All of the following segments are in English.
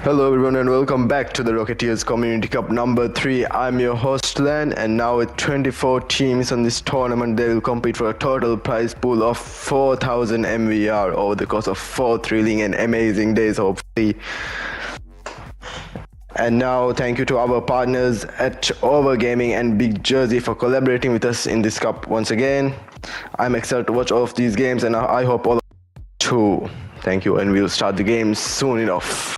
Hello everyone and welcome back to the Rocketeers Community Cup number 3. I'm your host Len, and now with 24 teams on this tournament, they will compete for a total prize pool of 4,000 MVR over the course of 4 thrilling and amazing days hopefully. And now thank you to our partners at Overgaming and Big Jersey for collaborating with us in this cup once again. I'm excited to watch all of these games and I hope all of you too. Thank you, and we'll start the game soon enough.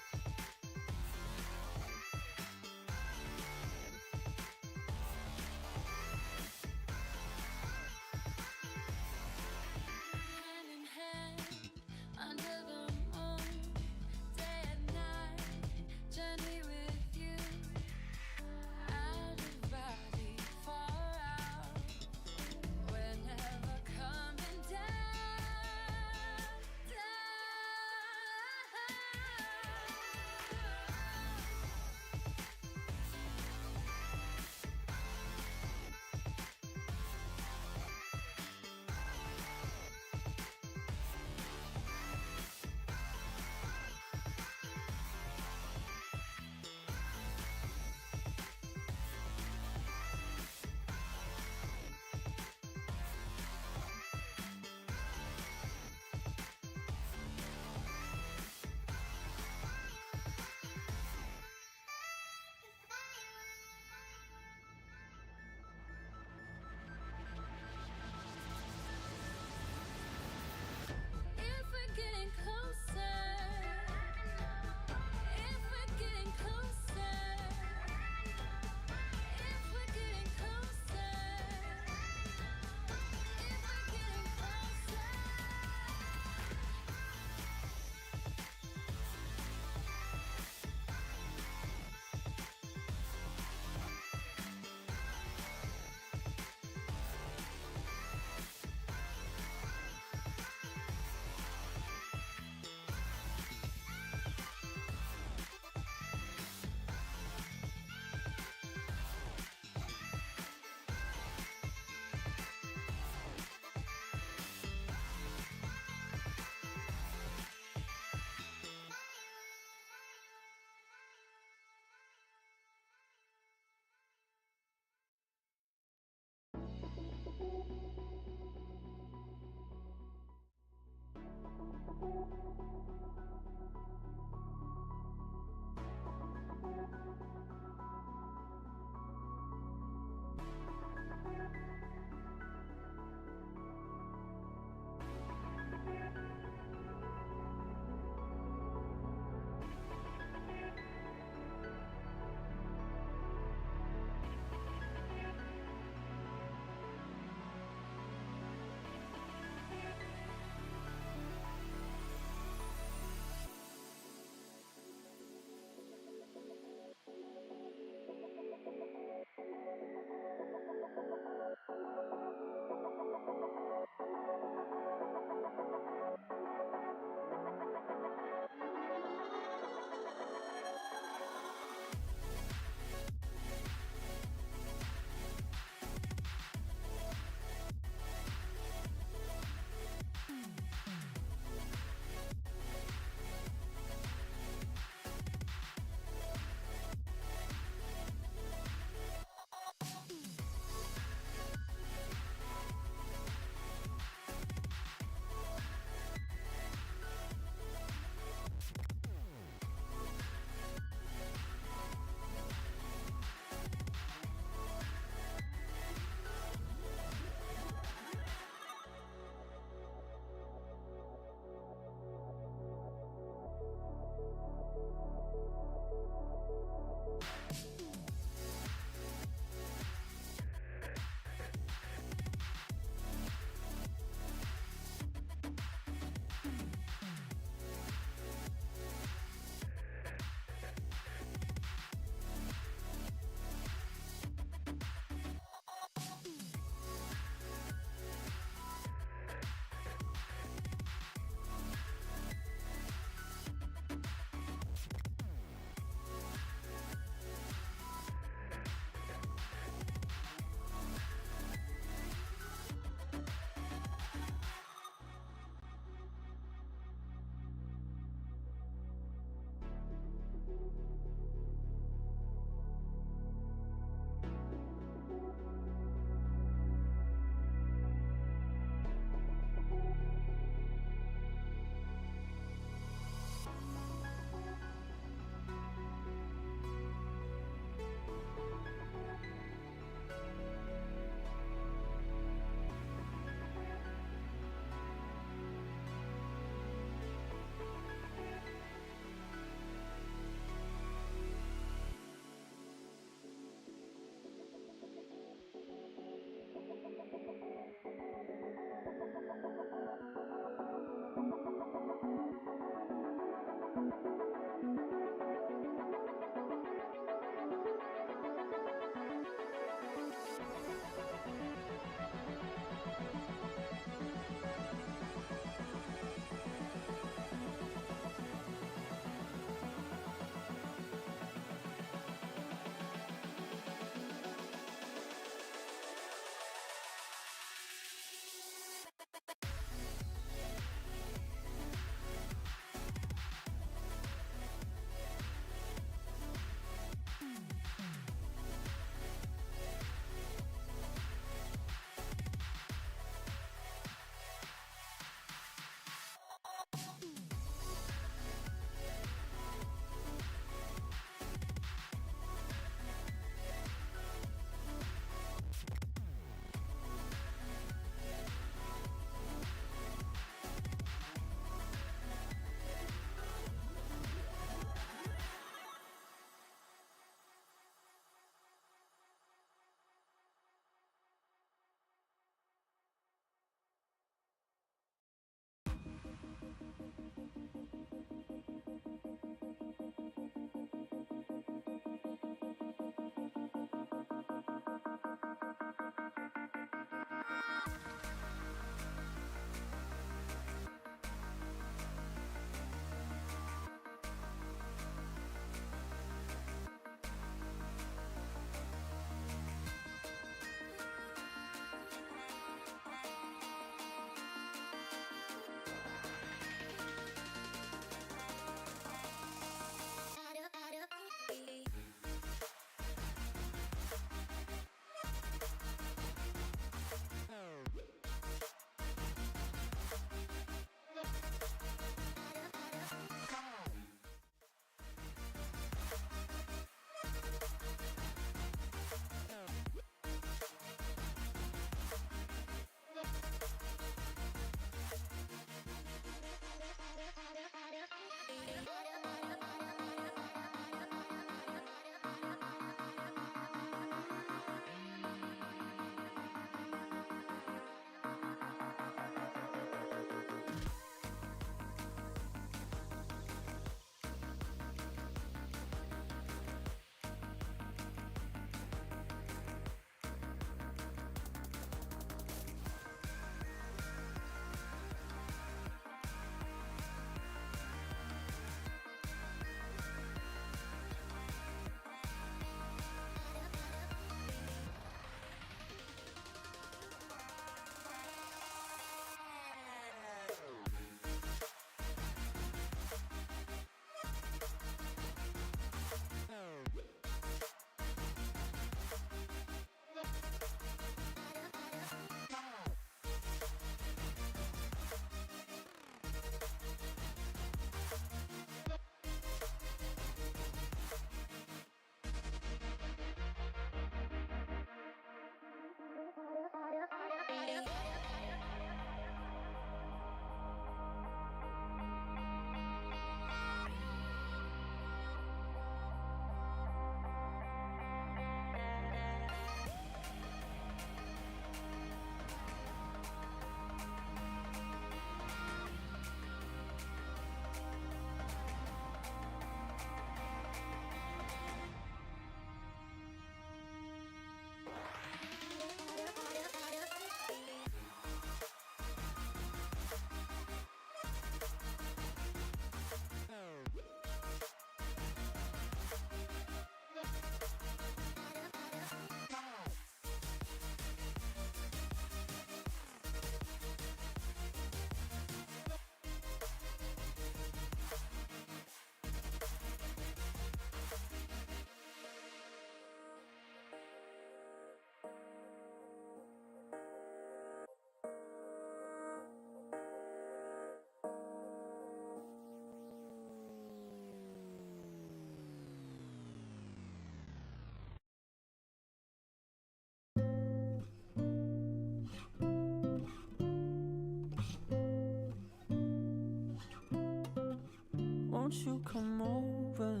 won't you come over?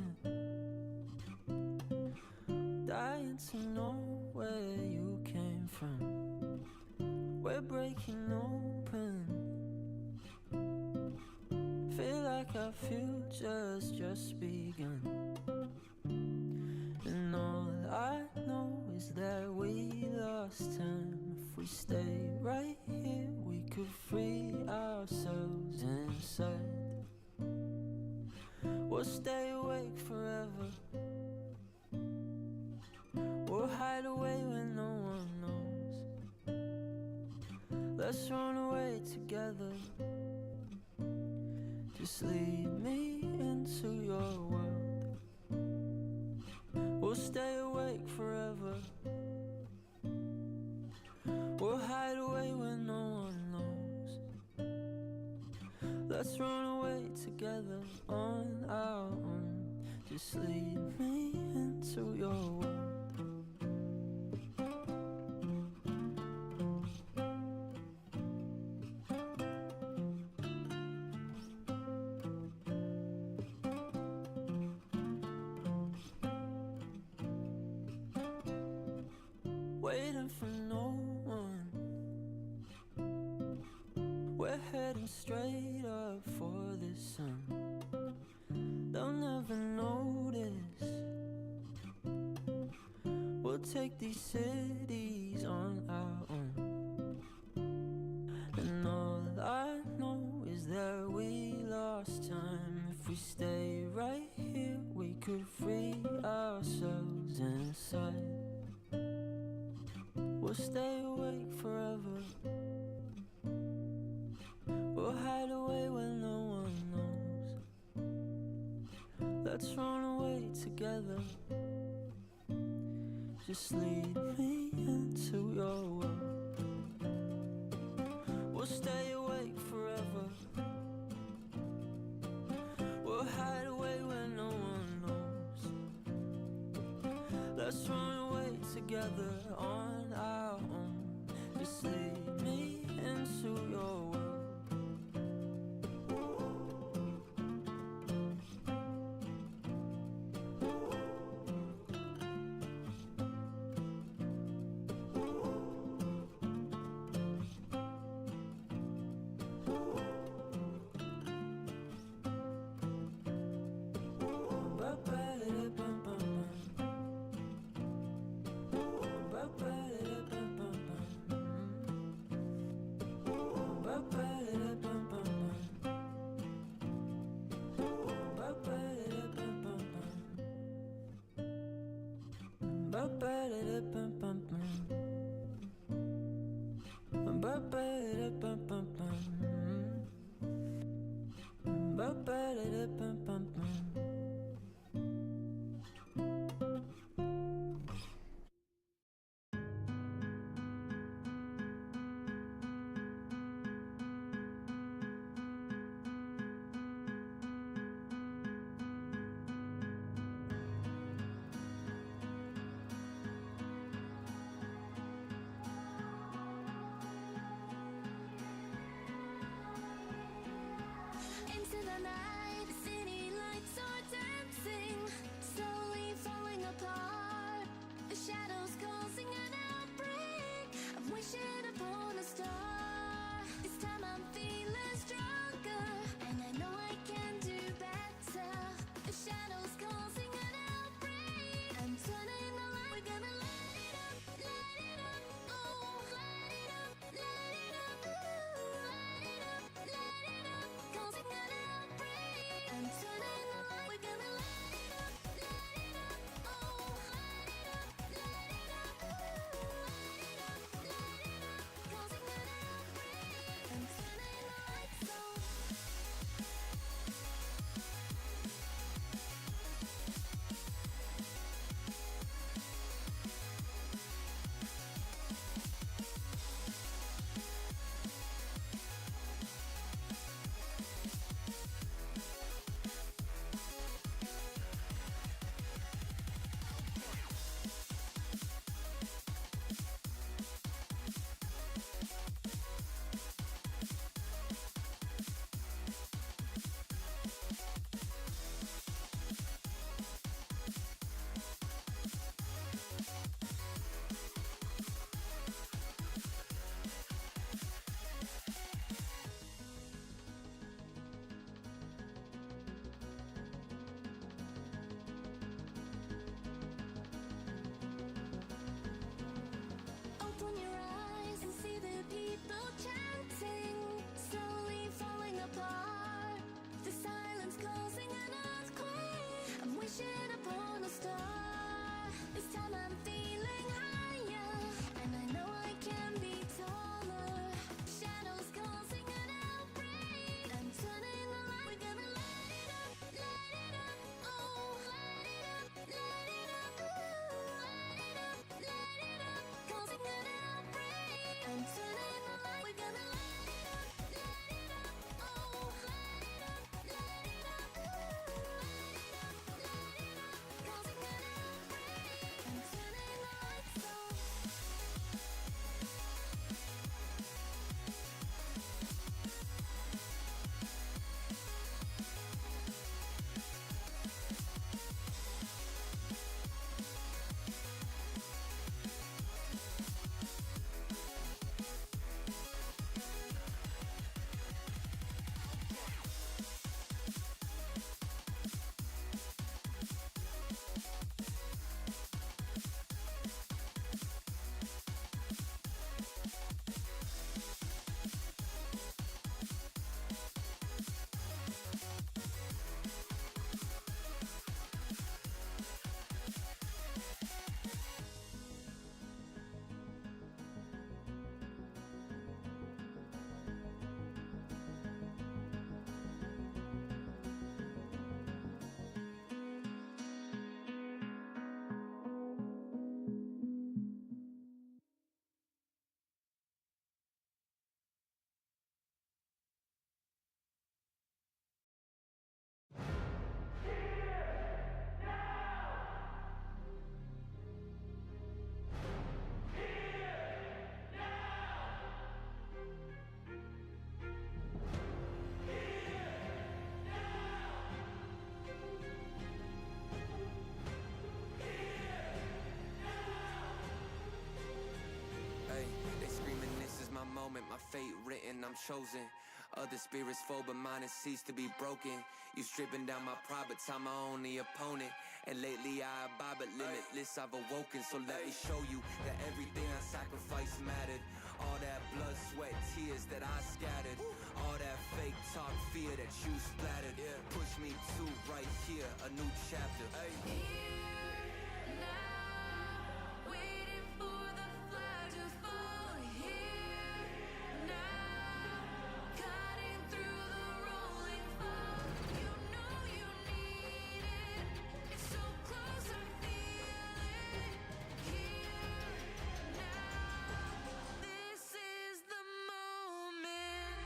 Dying to know where you came from. We're breaking open. Feel like our future's just begun. And all I know is that we lost time. If we stay right here, we could free ourselves inside. We'll stay awake forever. We'll hide away when no one knows. Let's run away together. Just lead me into your world. We'll stay awake forever. We'll hide away when no one knows. Let's run away together on our own. Just lead me into your world. Waiting for no one. We're heading straight up for the sun. They'll never notice. We'll take these cities on our own. And all I know is that we lost time. If we stay right here, we could free ourselves inside. We'll stay awake forever. We'll hide away when no one knows. Let's run away together. Just lead me into your world. We'll stay awake forever. We'll hide away when no one knows. Let's run away together on our own. Just lead me into your world. fate written, I'm chosen. Other spirits fall, but mine has ceased to be broken. You stripping down my pride, but time my only opponent. And lately I abide, but limitless I've awoken. So let me show you that everything I sacrificed mattered. All that blood, sweat, tears that I scattered. All that fake talk, fear that you splattered. Push me to right here, a new chapter. Here now, waiting for the flag to fall. Here now, cutting through the rolling fog. You know you need it. It's so close, I feel it. Here now, this is the moment.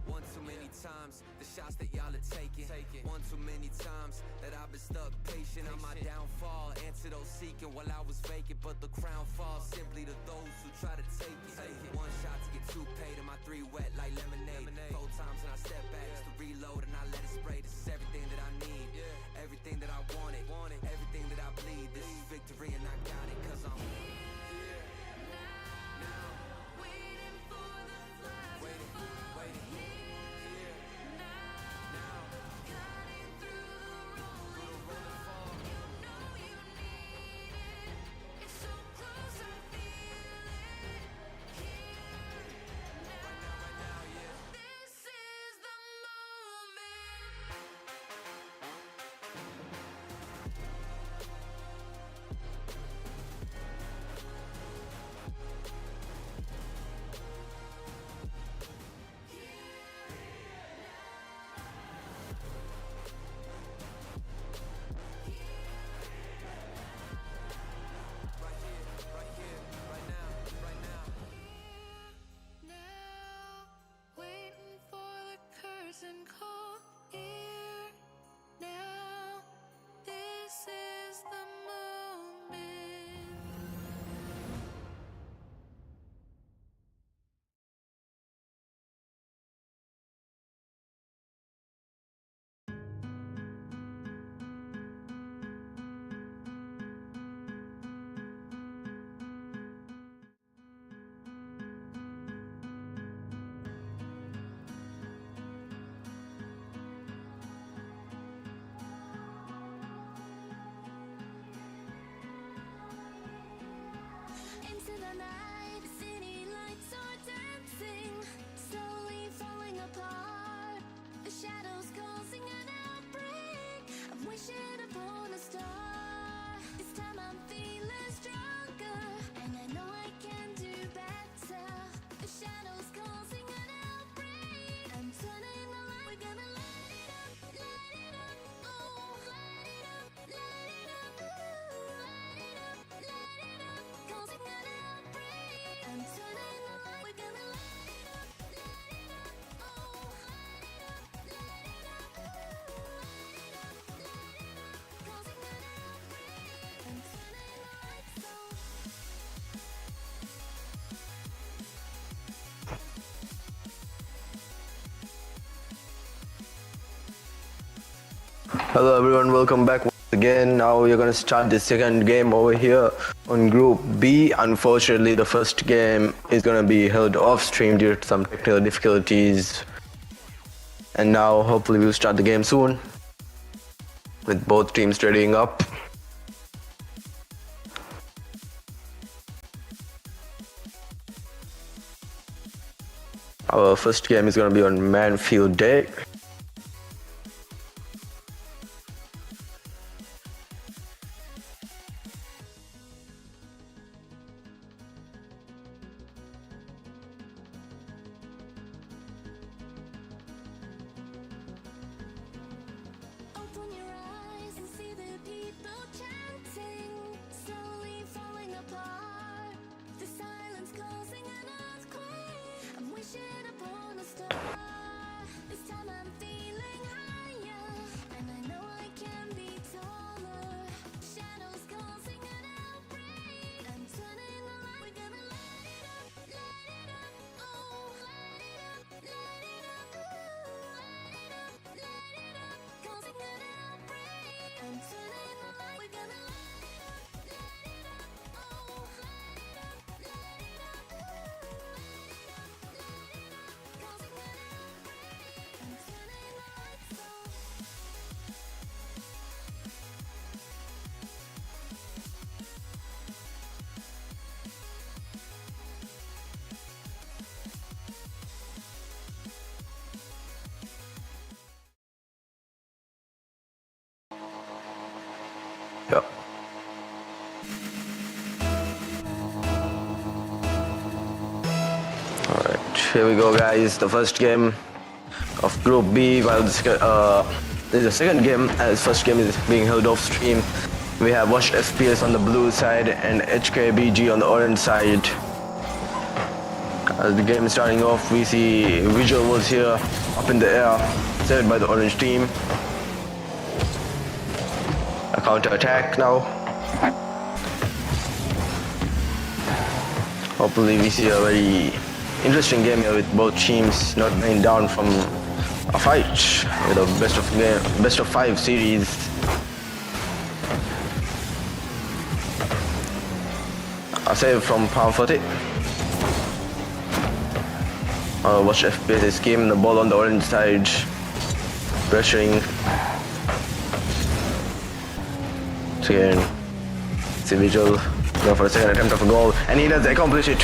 One too many times, the shots that y'all are taking. One too many times that I've been stuck patient on my downfall. Antidote seeking while I was vacant, but the crown falls simply to those who try to take it. One shot to get two paid, and my three wet like lemonade. 4 times and I step back just to reload and I let it spray. This is everything that I need, everything that I wanted, everything that I bleed. This is victory and I got it, cause I'm here now. Waiting for the flag to fall. Waiting. Here now, cutting through the rolling fog. You know you need it. It's so close, I feel it. Here now, this is the moment. Right here, right now. Now, waiting for the curtain call. Here now, this is the moment. Into the night, the city lights are dancing, slowly falling apart. The shadows causing an outbreak. I'm wishing upon a star. This time I'm feeling stronger, and I know I can do better. The shadows causing an outbreak. I'm turning the light. We're gonna light it up, oh, light it up, ooh, light it up, causing an outbreak. I'm turning the light. We're gonna light it up, oh, light it up, ooh, light it up, causing an outbreak. I'm turning the lights on. Hello everyone, welcome back once again. Now we're gonna start the second game over here on Group B. Unfortunately, the first game is gonna be held off stream due to some technical difficulties. And now hopefully we'll start the game soon with both teams readying up. Our first game is gonna be on Manfield Day. Open your eyes and see the people chanting, slowly falling apart. The silence causing an earthquake. I'm wishing upon a star. This time I'm here we go, guys. The first game of Group B. While this is the second game, as first game is being held off stream. We have Watched FPS on the blue side and HKBG on the orange side. As the game is starting off, we see visuals here up in the air, saved by the orange team. A counter attack now. Hopefully we see a very interesting game here with both teams not going down from a fight with a best of 5 series. A save from Palm 40. Watch FPS escape, the ball on the orange side, pressuring. So again, see visual, go for a second attempt of a goal, and he does accomplish it.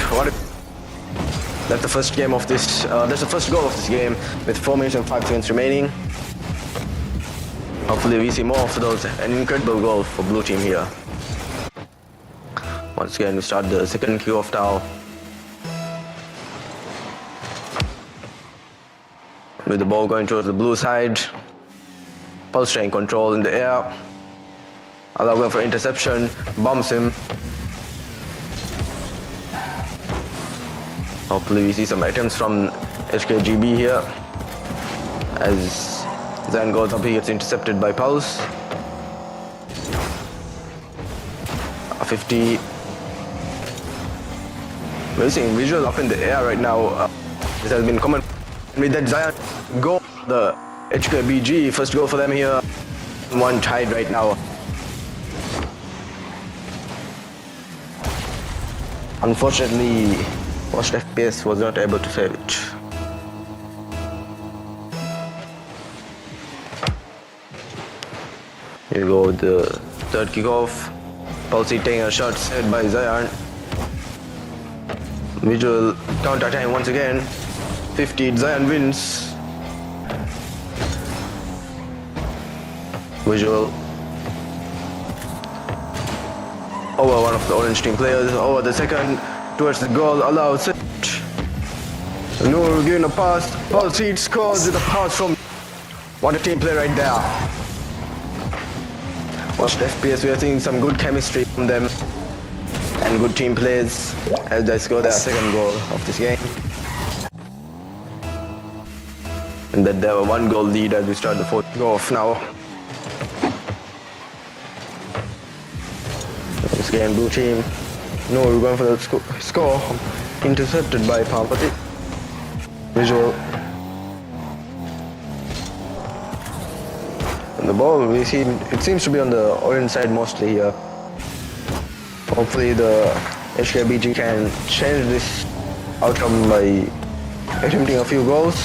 That's the first game of this. That's the first goal of this game with 4 minutes and 5 seconds remaining. Hopefully we see more of those. An incredible goal for blue team here. Once again, we start the second kickoff now. With the ball going towards the blue side. Pulse train control in the air. Allow going for interception. Bumps him. Hopefully we see some attempts from HKGB here. As Zan goes up, he gets intercepted by Pulse. A 50. We're seeing visual up in the air right now. This has been common with that Zion goal. The HKBG first goal for them here. 1 tied right now. Unfortunately, Watched FPS was not able to save it. Here we go with the third kickoff. Pulse taking a shot saved by Zion. Visual counter time once again. 50, Zion wins. Visual over one of the orange team players, over the second, towards the goal, allows it. Noor giving a pass, Pulse scores with a pass from what a team play right there. Watched FPS, we are seeing some good chemistry from them and good team plays as they score their second goal of this game. And that they have a 1 goal lead as we start the fourth kickoff now. This game, blue team. No, we're going for the score. Intercepted by Pampati. Visual. And the ball, we see, it seems to be on the orange side mostly here. Hopefully the HKBG can change this outcome by attempting a few goals.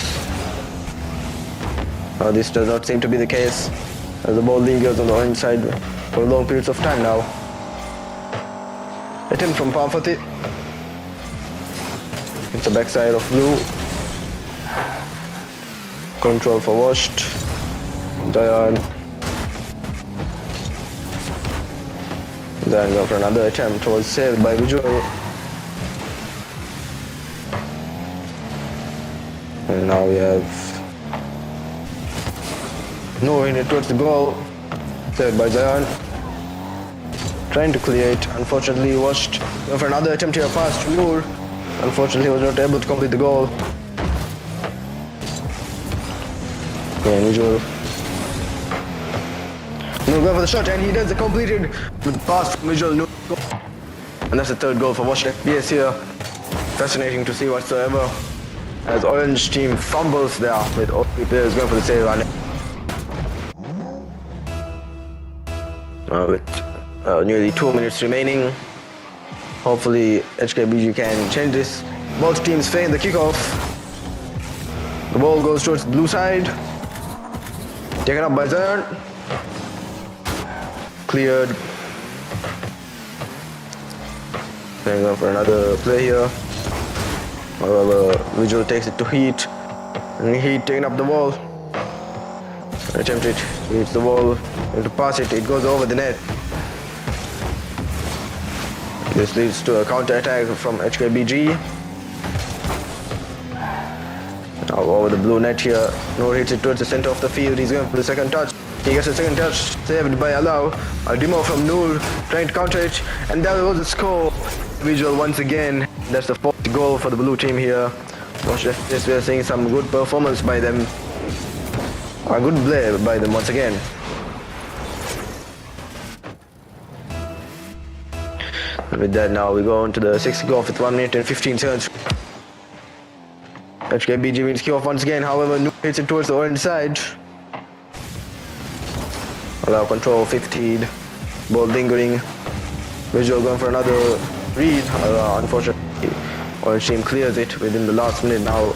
This does not seem to be the case, as the ball lingers on the orange side for long periods of time now. Attempt from Pamfati. It's the backside of blue. Control for Washed. Zion. Then go for another attempt. Was saved by Visual. And now we have Noor in it towards the goal. Saved by Zion. Trying to clear it. Unfortunately, Washed. Go for another attempt here, pass to Noor. Unfortunately, was not able to complete the goal. Yeah, Visual. Noor go for the shot, and he does the completed with pass from Visual. Noor. And that's the third goal for Watched FPS here. Fascinating to see whatsoever. As orange team fumbles there with all 3 players going for the save on it. With nearly 2 minutes remaining. Hopefully HKBG can change this. Both teams fail the kickoff. The ball goes towards the blue side. Taken up by Zion. Cleared. Going for another play here. However, Visual takes it to Heat. And Heat taking up the ball. Attempt it. Hits the ball. And to pass it, it goes over the net. This leads to a counter attack from HKBG. Over the blue net here. Noor hits it towards the center of the field. He's going for the second touch. He gets a second touch, saved by Allow. A demo from Noor, trying to counter it, and that was the score. Visual once again. That's the fourth goal for the blue team here. We are seeing some good performance by them. A good play by them once again. With that, now we go on to the sixth goal with 1 minute and 15 seconds. HKBG wins kick off once again. However, Noor hits it towards the orange side. Allow control 15. Ball lingering. Visual going for another read. Unfortunately, Orange team clears it within the last minute. Now,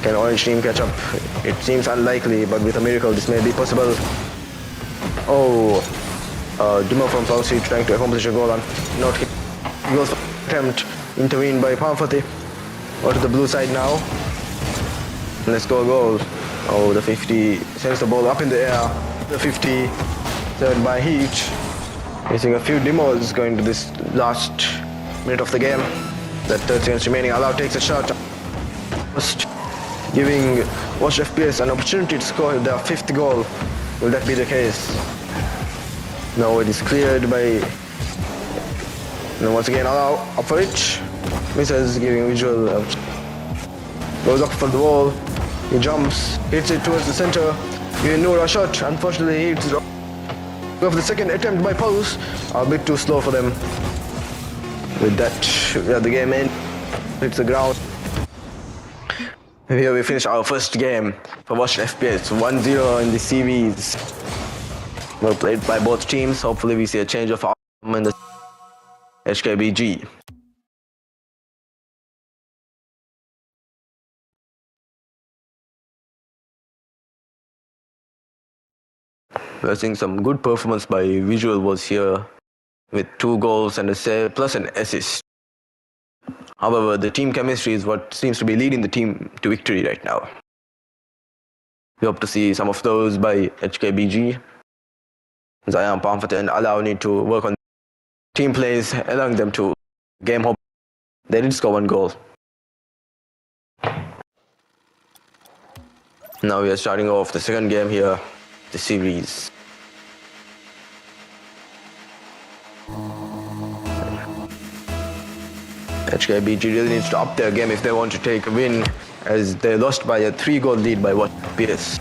can Orange team catch up? It seems unlikely, but with a miracle, this may be possible. Oh, Duma from South Street trying to accomplish a goal and not hit. Goes for attempt, intervened by Pamfati. Go to the blue side now. Let's go goal. Oh, the 50 sends the ball up in the air. The 50 served by Heat. Missing a few demos going to this last minute of the game. That 30 seconds remaining. Allow takes a shot. Just giving Watch FPS an opportunity to score their fifth goal. Will that be the case? No, it is cleared by. And once again, Allow up for it. Misses, giving Visual. Goes up for the wall. He jumps, hits it towards the center. Giving Noor a shot. Unfortunately, he hits it. Go for the second attempt by Pulse. A bit too slow for them. With that, we have the game in. Hits the ground. Here we finish our first game for Watch FPS. 1-0 in the series. Well played by both teams. Hopefully we see a change of outcome in the HKBG. We're seeing some good performance by Visual was here with 2 goals and a save plus an assist. However, the team chemistry is what seems to be leading the team to victory right now. We hope to see some of those by HKBG. Zayan, Pamfat and Allow need to work on team plays, allowing them to game hope. They did score 1 goal. Now we are starting off the second game here, the series. HKBG really needs to up their game if they want to take a win, as they lost by a 3-goal lead by Watch FPS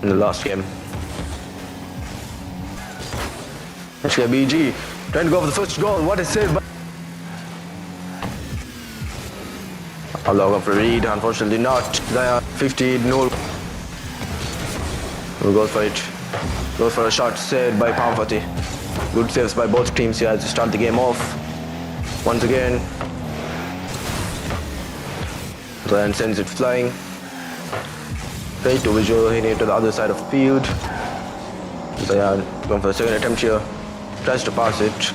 in the last game. HKBG trying to go for the first goal. What a save! Allow for a read, unfortunately not. There, 50, Noor. Noor goes for it. Goes for a shot, saved by Pamfati. Good saves by both teams here to start the game off. Once again. Ryan sends it flying. Straight to Visual, hitting it to the other side of the field. Zayan going for the second attempt here. Tries to pass it.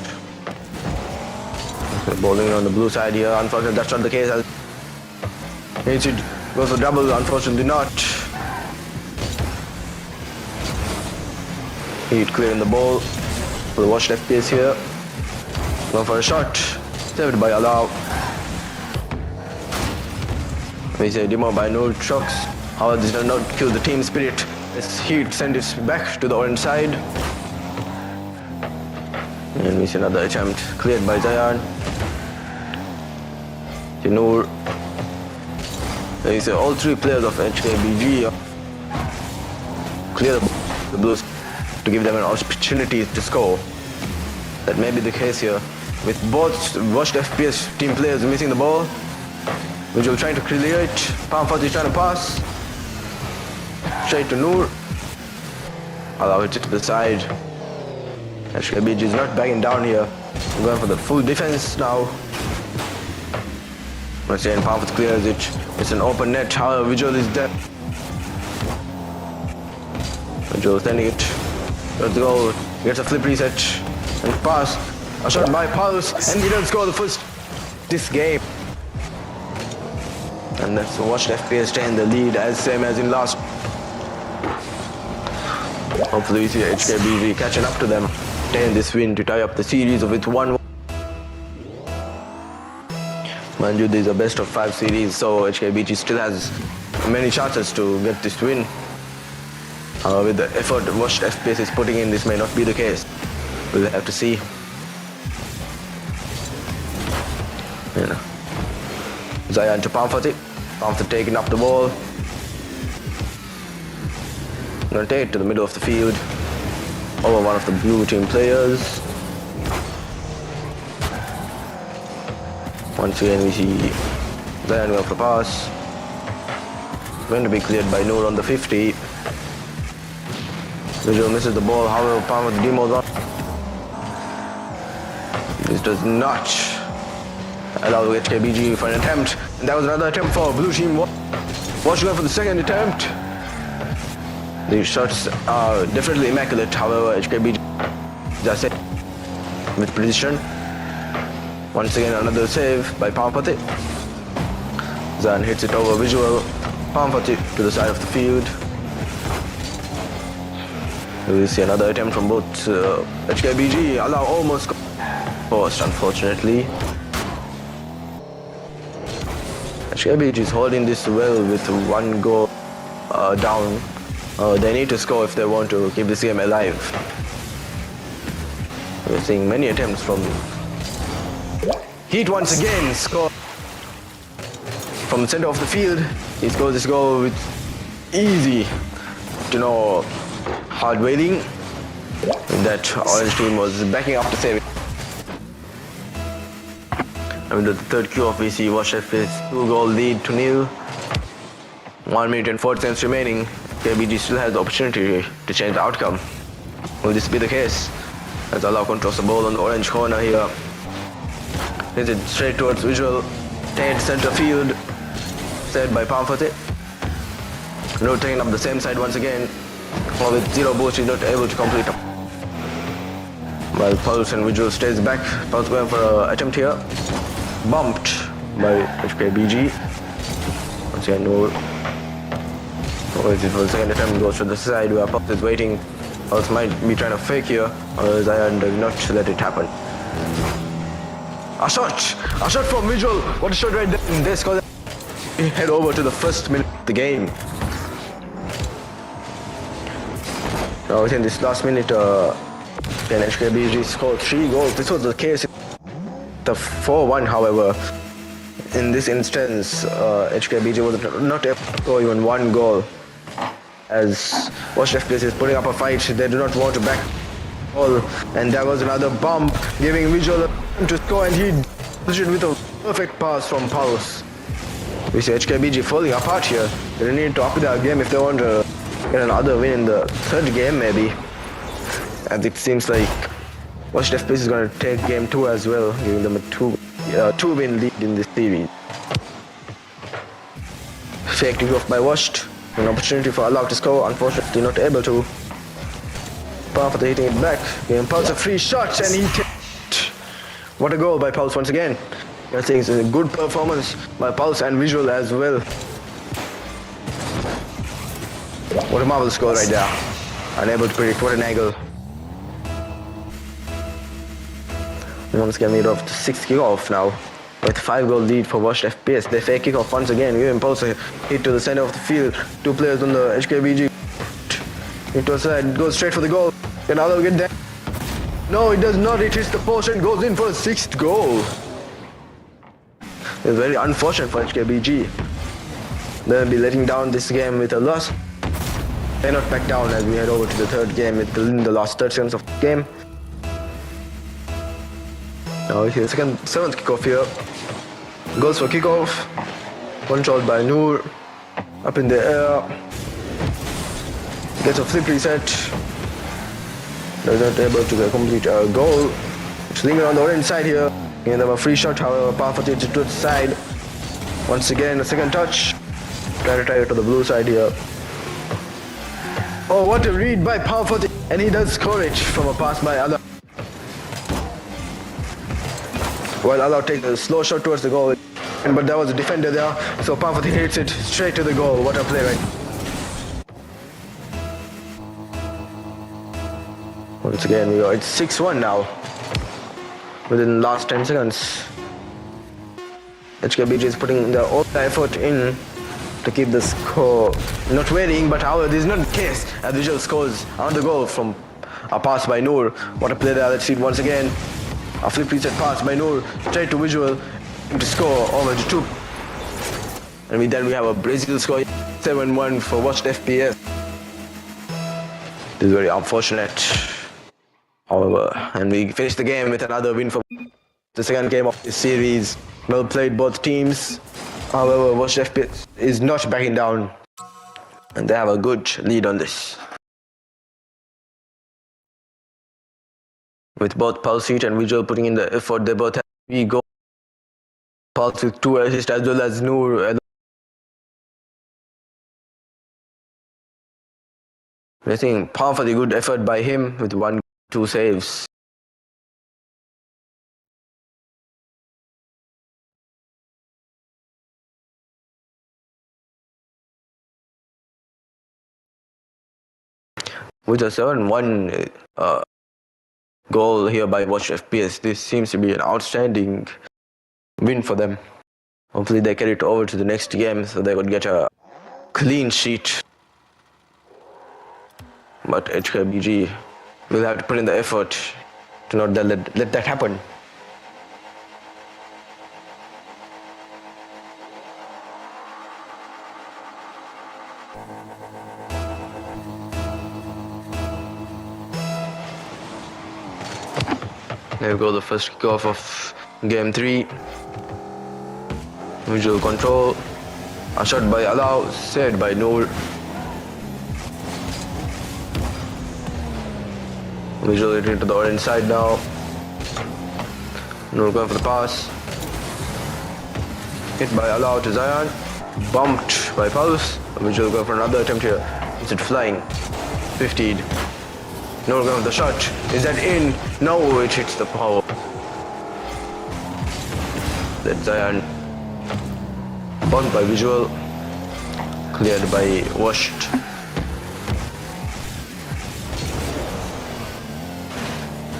Bowling on the blue side here. Unfortunately, that's not the case. Hits it. Goes for double. Unfortunately, not. Heat clearing the ball. For the Watch FPS here. Going for a shot. Saved by Allow. We say demo by no trucks. However, this does not kill the team spirit. This Heat send it back to the orange side. And we see another attempt cleared by Zayan. Noor. We see all 3 players of HKBG clear the Blues to give them an opportunity to score. That may be the case here. With both Watched FPS team players missing the ball. Visual trying to clear it. Pamfati trying to pass. Straight to Noor. Allow it to the side. HKBG is not backing down here. We're going for the full defense now. Once again, Pamfati clears it. It's an open net. However, Visual is there. Visual sending it. Let's go. Gets a flip reset. And pass. A shot by Pulse. And he doesn't score the first this game. And that's Watched FPS stay in the lead as same as in last. Hopefully we see HKBG catching up to them. Obtain this win to tie up the series with 1. Mind you, this is a best of 5 series, so HKBG still has many chances to get this win. With the effort Watched FPS is putting in, this may not be the case. We'll have to see. Zion to Pamfati. Pamfati taking up the ball. Gonna take it to the middle of the field. Over one of the blue team players. Once again we see Zion going for the pass. Going to be cleared by Noor on the 50. Visual misses the ball, however Pamfati demos on. This does not allow HKBG for an attempt. And that was another attempt for blue team. Watch going for the second attempt. The shots are definitely immaculate, however HKBG just hit with precision. Once again another save by Pamfati. Zan hits it over Visual. Pamfati to the side of the field. We see another attempt from both HKBG. Allow almost forced, unfortunately. HKBG is holding this well with one goal down. They need to score if they want to keep this game alive. We're seeing many attempts from Heat once again. Score from the center of the field. He scores this goal with easy, hard waiting. That orange team was backing up to save it. And with the third kickoff, we see Watched FPS 2-goal lead to nil. 1 minute and 40 seconds remaining. KBG still has the opportunity to change the outcome. Will this be the case? As Allow controls the ball on the orange corner here. Hits it straight towards Visual. Taken center field. Saved by Pamfati. No taking up the same side once again. While with zero boost, he's not able to complete it. While Pulse and Visual stays back. Pulse going for an attempt here. Bumped by HKBG. Once again, no. It for the second attempt goes to the side where Pulse is waiting. Pulse might be trying to fake here. Zion does not let it happen. A shot from Visual. What a shot right there. They score. Head over to the first minute of the game. Now within this last minute, can HKBG score 3 goals. This was the case in the 4-1, however. In this instance, HKBG was not able to score even 1 goal. As Watched FPS is putting up a fight, they do not want to back all. And there was another bump, giving Visual to score, and he does it with a perfect pass from Pulse. We see HKBG falling apart here. They need to up their game if they want to get another win in the third game, maybe. And it seems like Watched FPS is going to take game 2 as well, giving them a 2-win lead in this series. Fake kickoff by Watched. An opportunity for Allow to score, unfortunately not able to. Pamfati hitting it back, giving Pulse a free shot, and he takes it. What a goal by Pulse once again. I think it's a good performance by Pulse and Visual as well. What a marvelous score right there. Unable to predict, what an angle. Once again, lead off the 6th kickoff now. With 5-goal lead for Watched FPS. They fake kickoff once again, giving Pulse a hit to the center of the field. 2 players on the HKBG. Into a side, goes straight for the goal. Can Allow get there? No, it does not. It hits the post and goes in for a 6th goal. It's very unfortunate for HKBG. They'll be letting down this game with a loss. They're not back down as we head over to the third game within the last 30 seconds of the game. Now we see the 7th kickoff here. Goes for kickoff. Controlled by Noor. Up in the air. Gets a flip reset. They're not able to complete a goal. Slinger on the orange side here. Giving them a free shot, however, Pamfati to the side. Once again, a second touch. Try to tie it to the blue side here. Oh, what a read by Pamfati. And he does score it from a pass by Allow. While Allow takes a slow shot towards the goal. But there was a defender there, so Pamfati hits it straight to the goal. What a play, right? Once again, it's 6-1 now. Within the last 10 seconds. HKBG is putting their all effort in to keep the score not varying, but however, this is not the case as Visual scores another goal from a pass by Noor. What a play there, let's see it once again. A flip reset pass by Noor, straight to Visual, to score over to 2. And with that we have a Brazil score 7-1 for Watched FPS. This is very unfortunate, however, and we finish the game with another win for the second game of this series. Well played both teams. However, Watched FPS is not backing down, and they have a good lead on this. With both Pulse Heat and Visual putting in the effort, they both have 3 goals. Pulse with 2 assists as well as Noor. I think powerfully good effort by him with 1-2 saves. With a 7-1 goal here by Watched FPS, this seems to be an outstanding win for them. Hopefully they carry it over to the next game so they could get a clean sheet. But HKBG will have to put in the effort to not let that happen. There we go, the first kickoff of game 3. Visual control. A shot by Allow, saved by Noor. Visual hitting to the orange side now. Noor going for the pass. Hit by Allow to Zion. Bumped by Pulse. Visual going for another attempt here. Is it flying? 50'd. Noor going for the shot. Is that in? No, it hits the power. That's Zion. Bumped by Visual. Cleared by Washed.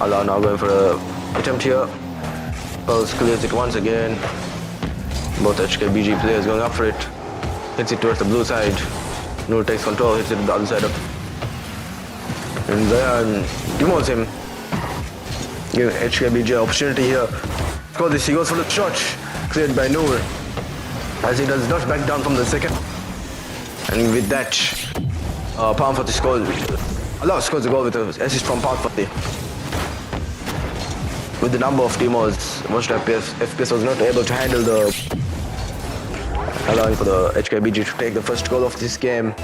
Allow now going for an attempt here. Pulse clears it once again. Both HKBG players going up for it. Hits it towards the blue side. Noor takes control, hits it to the other side up. And Zion demotes him. Giving HKBG an opportunity here. Score this, he goes for the shot. Cleared by Noor. As he does not back down from the second. And with that, Palm Fatih scores. Allow scores a goal with an assist from Palm Fatih. With the number of demos, Watched FPS was not able to handle allowing for the HKBG to take the first goal of this game.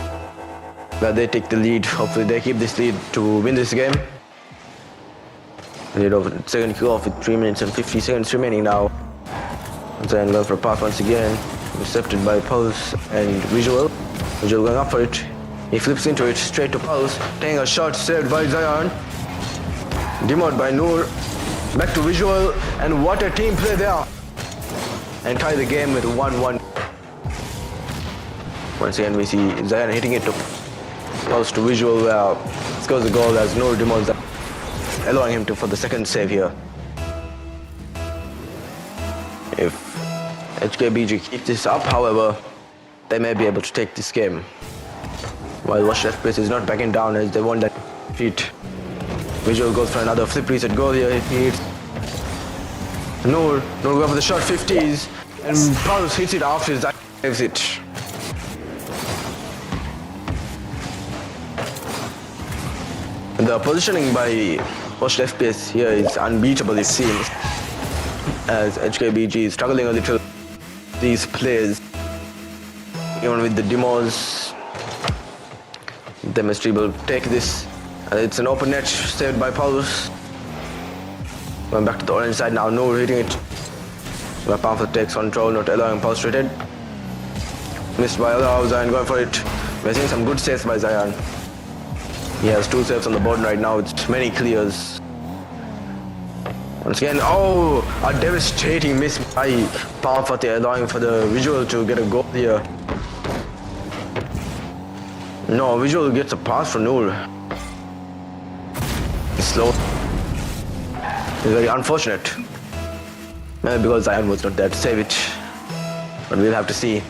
Where they take the lead. Hopefully they keep this lead to win this game. Lead over the second kickoff with 3 minutes and 50 seconds remaining now. Then going for a pass once again. Intercepted by Pulse and Visual. Visual going up for it. He flips into it straight to Pulse. Taking a shot saved by Zion. Demoed by Noor. Back to Visual, and what a team play there. And tie the game with 1-1. Once again we see Zion hitting it to Pulse to Visual, where scores the goal as Noor demotes, allowing him to for the second save here. If HKBG keeps this up, however, they may be able to take this game. While Watched FPS is not backing down as they want that defeat. Visual goes for another flip reset goal here. He hits Noor goes for the shot 50s, and Pulse hits it after that saves it. The positioning by Watched FPS here is unbeatable, it seems, as HKBG is struggling a little. These players, even with the demos, they must be able to take this. It's an open net saved by Pulse. Going back to the orange side now, Noor hitting it. Where Pamphlet takes control, not allowing Pulse to hit it. Missed by Allow, Zion going for it. We're seeing some good saves by Zion. He has 2 saves on the board right now with many clears. Once again, oh, a devastating miss by Pamphlet, allowing for the Visual to get a goal here. No, Visual gets a pass from Noor. Slow. It's very unfortunate. Maybe because Zion was not there to save it. But we'll have to see.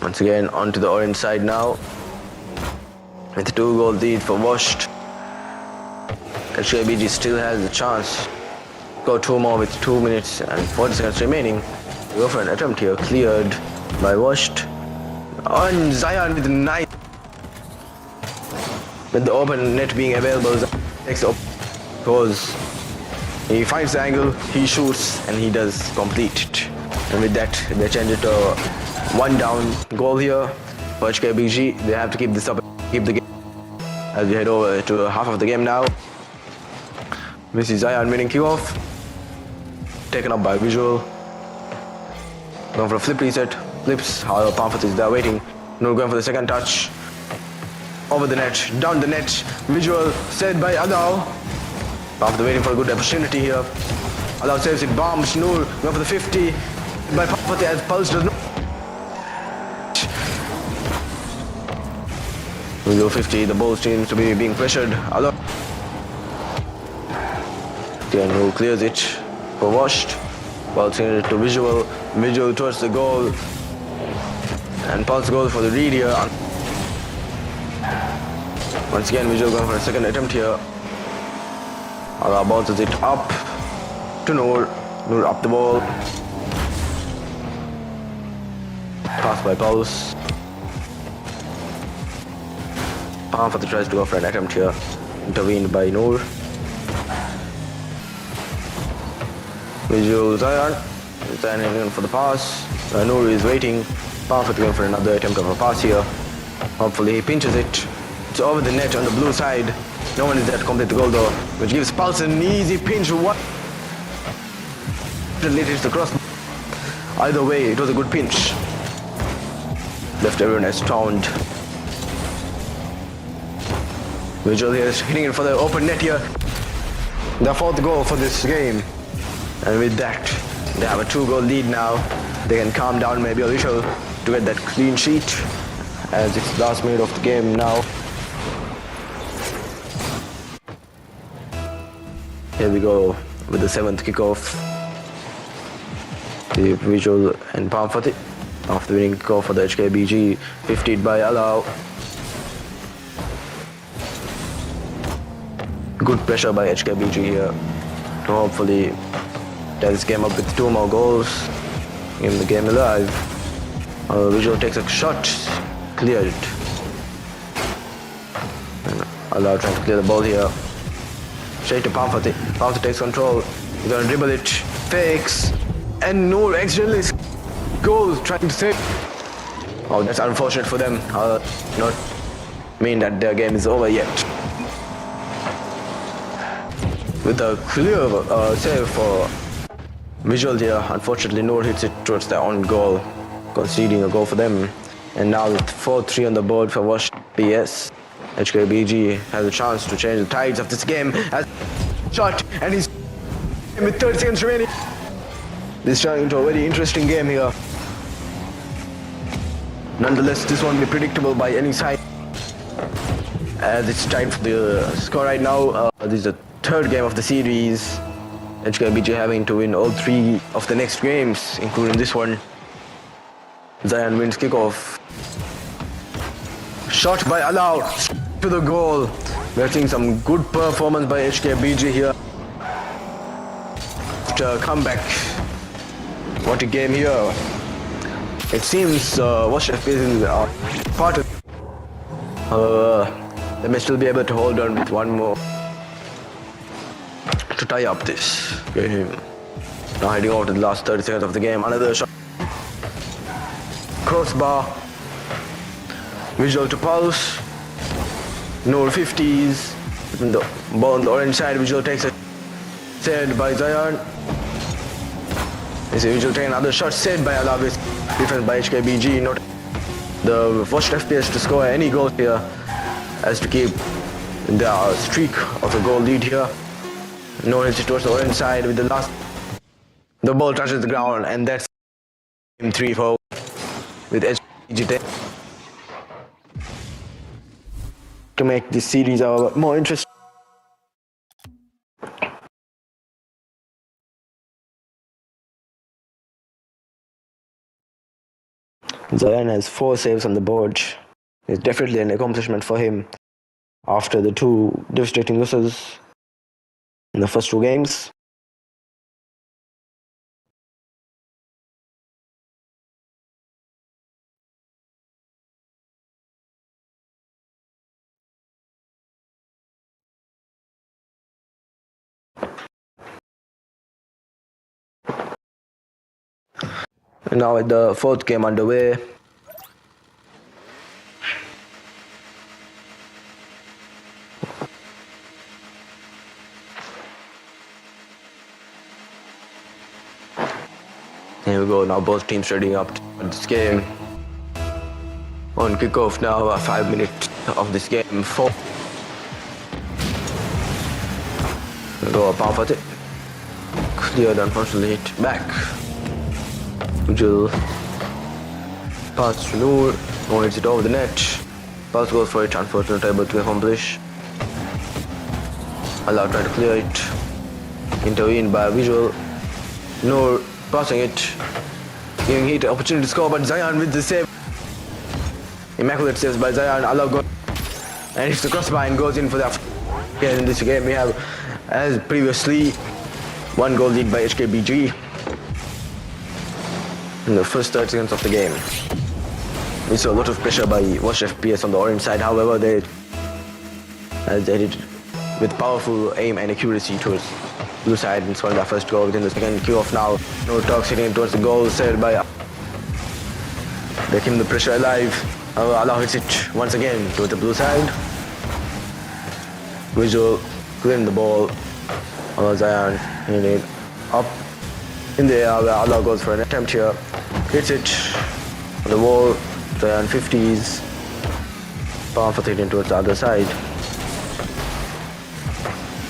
Once again, onto the orange side now. With the 2-goal lead for Washed. HKBG still has a chance. Go 2 more with 2 minutes and 40 seconds remaining. Go for an attempt here, cleared by Washed. On Zion with 9. With the open net being available, Zion takes up, goes. He finds the angle, he shoots, and he does complete it. And with that, they change it to 1 down goal here for HKBG. They have to keep this up, keep the game. As we head over to half of the game now. This is Zion winning kickoff. Taken up by Visual. Going for a flip reset. Flips. However, Pamphlet is there waiting. No, going for the second touch. Over the net. Down the net. Visual saved by Adao. Pamphlet waiting for a good opportunity here. Adao saves it. Bombs. Noor going for the 50. By Pamphlet as Pulse does not. Visual 50. The ball seems to be being pressured. Adao. And who clears it for Washed. Pulse it to Visual. Visual towards the goal. And Pulse goes for the read here. Once again, Visual going for a second attempt here. Allah bounces it up to Noor. Noor up the ball. Pass by Pulse. Pamphlet tries to go for an attempt here. Intervened by Noor. Visual Zion. Zion in for the pass. Noor is waiting. Pamphlet going for another attempt of a pass here. Hopefully he pinches it. It's over the net on the blue side. No one is there to complete the goal though, which gives Pulse an easy pinch. What? Later it's the cross. Either way, it was a good pinch. Left everyone astounded. Visual here is hitting it for the open net here. The 4th goal for this game. And with that, they have a 2-goal lead now. They can calm down maybe a little to get that clean sheet as it's the last minute of the game now. Here we go with the 7th kickoff. The Visual and Pamphlet after winning kickoff for the HKBG, 50'd by Allow. Good pressure by HKBG here to hopefully tie this game up with 2 more goals. In the game alive. Visual takes a shot, cleared it. And Allow trying to clear the ball here. Straight to Pamphlet. Pamphlet takes control. He's gonna dribble it, fakes, and Noor accidentally goes trying to save. Oh, that's unfortunate for them. Not mean that their game is over yet. With a clear save for Visual here, unfortunately Noor hits it towards their own goal, conceding a goal for them. And now with 4-3 on the board for Wash PS, HKBG has a chance to change the tides of this game as shot, and he's with 30 seconds remaining. This is turning into a very interesting game here. Nonetheless, this won't be predictable by any side as it's tied for the score right now. This is the 3rd game of the series. HKBG having to win all 3 of the next games, including this one. Zion wins kickoff. Shot by Allow to the goal. We're seeing some good performance by HKBG here. After a comeback. What a game here. It seems Washington is part of. They may still be able to hold on with 1 more to tie up this game. Now heading over to the last 30 seconds of the game. Another shot. Crossbar. Visual to Pulse. Noor 50s. The ball on the orange side. Visual takes it. Saved by Zion. This is Visual taking another shot. Saved by Alavis. Defense by HKBG. Not the first FPS to score any goals here as to keep the streak of a goal lead here. No hits towards the orange side with the last. The ball touches the ground, and that's game 3-4 with HKBG to make this series more interesting. Zayan has 4 saves on the board. It's definitely an accomplishment for him after the 2 devastating losses in the first 2 games. And now with the 4th game underway. Here we go, now both teams ready up for this game. On kickoff now, 5 minutes of this game. 4. Go up off it. Cleared, unfortunately, hit back. Ujul pass to Noor. Noor hits it over the net. Pass goes for it, unfortunately able to accomplish. Allah trying to clear it. Intervened by Visual. Noor passing it. Giving Heat an opportunity to score, but Zayan with the save. Immaculate saves by Zayan. Allah goes. And hits the crossbar and goes in for that. Here in this game we have, as previously, 1 goal lead by HKBG in the first 30 seconds of the game. We saw a lot of pressure by Watch FPS on the orange side, however they did it with powerful aim and accuracy towards blue side and scoring their first goal within the second kickoff now. No talks hitting towards the goal, saved by keeping the pressure alive. Allah hits it once again towards the blue side. Visual clearing the ball. Zayan hitting it up in the air where Allah goes for an attempt here. Hits it on the wall. Zayan 50s. Palm for hitting towards the other side.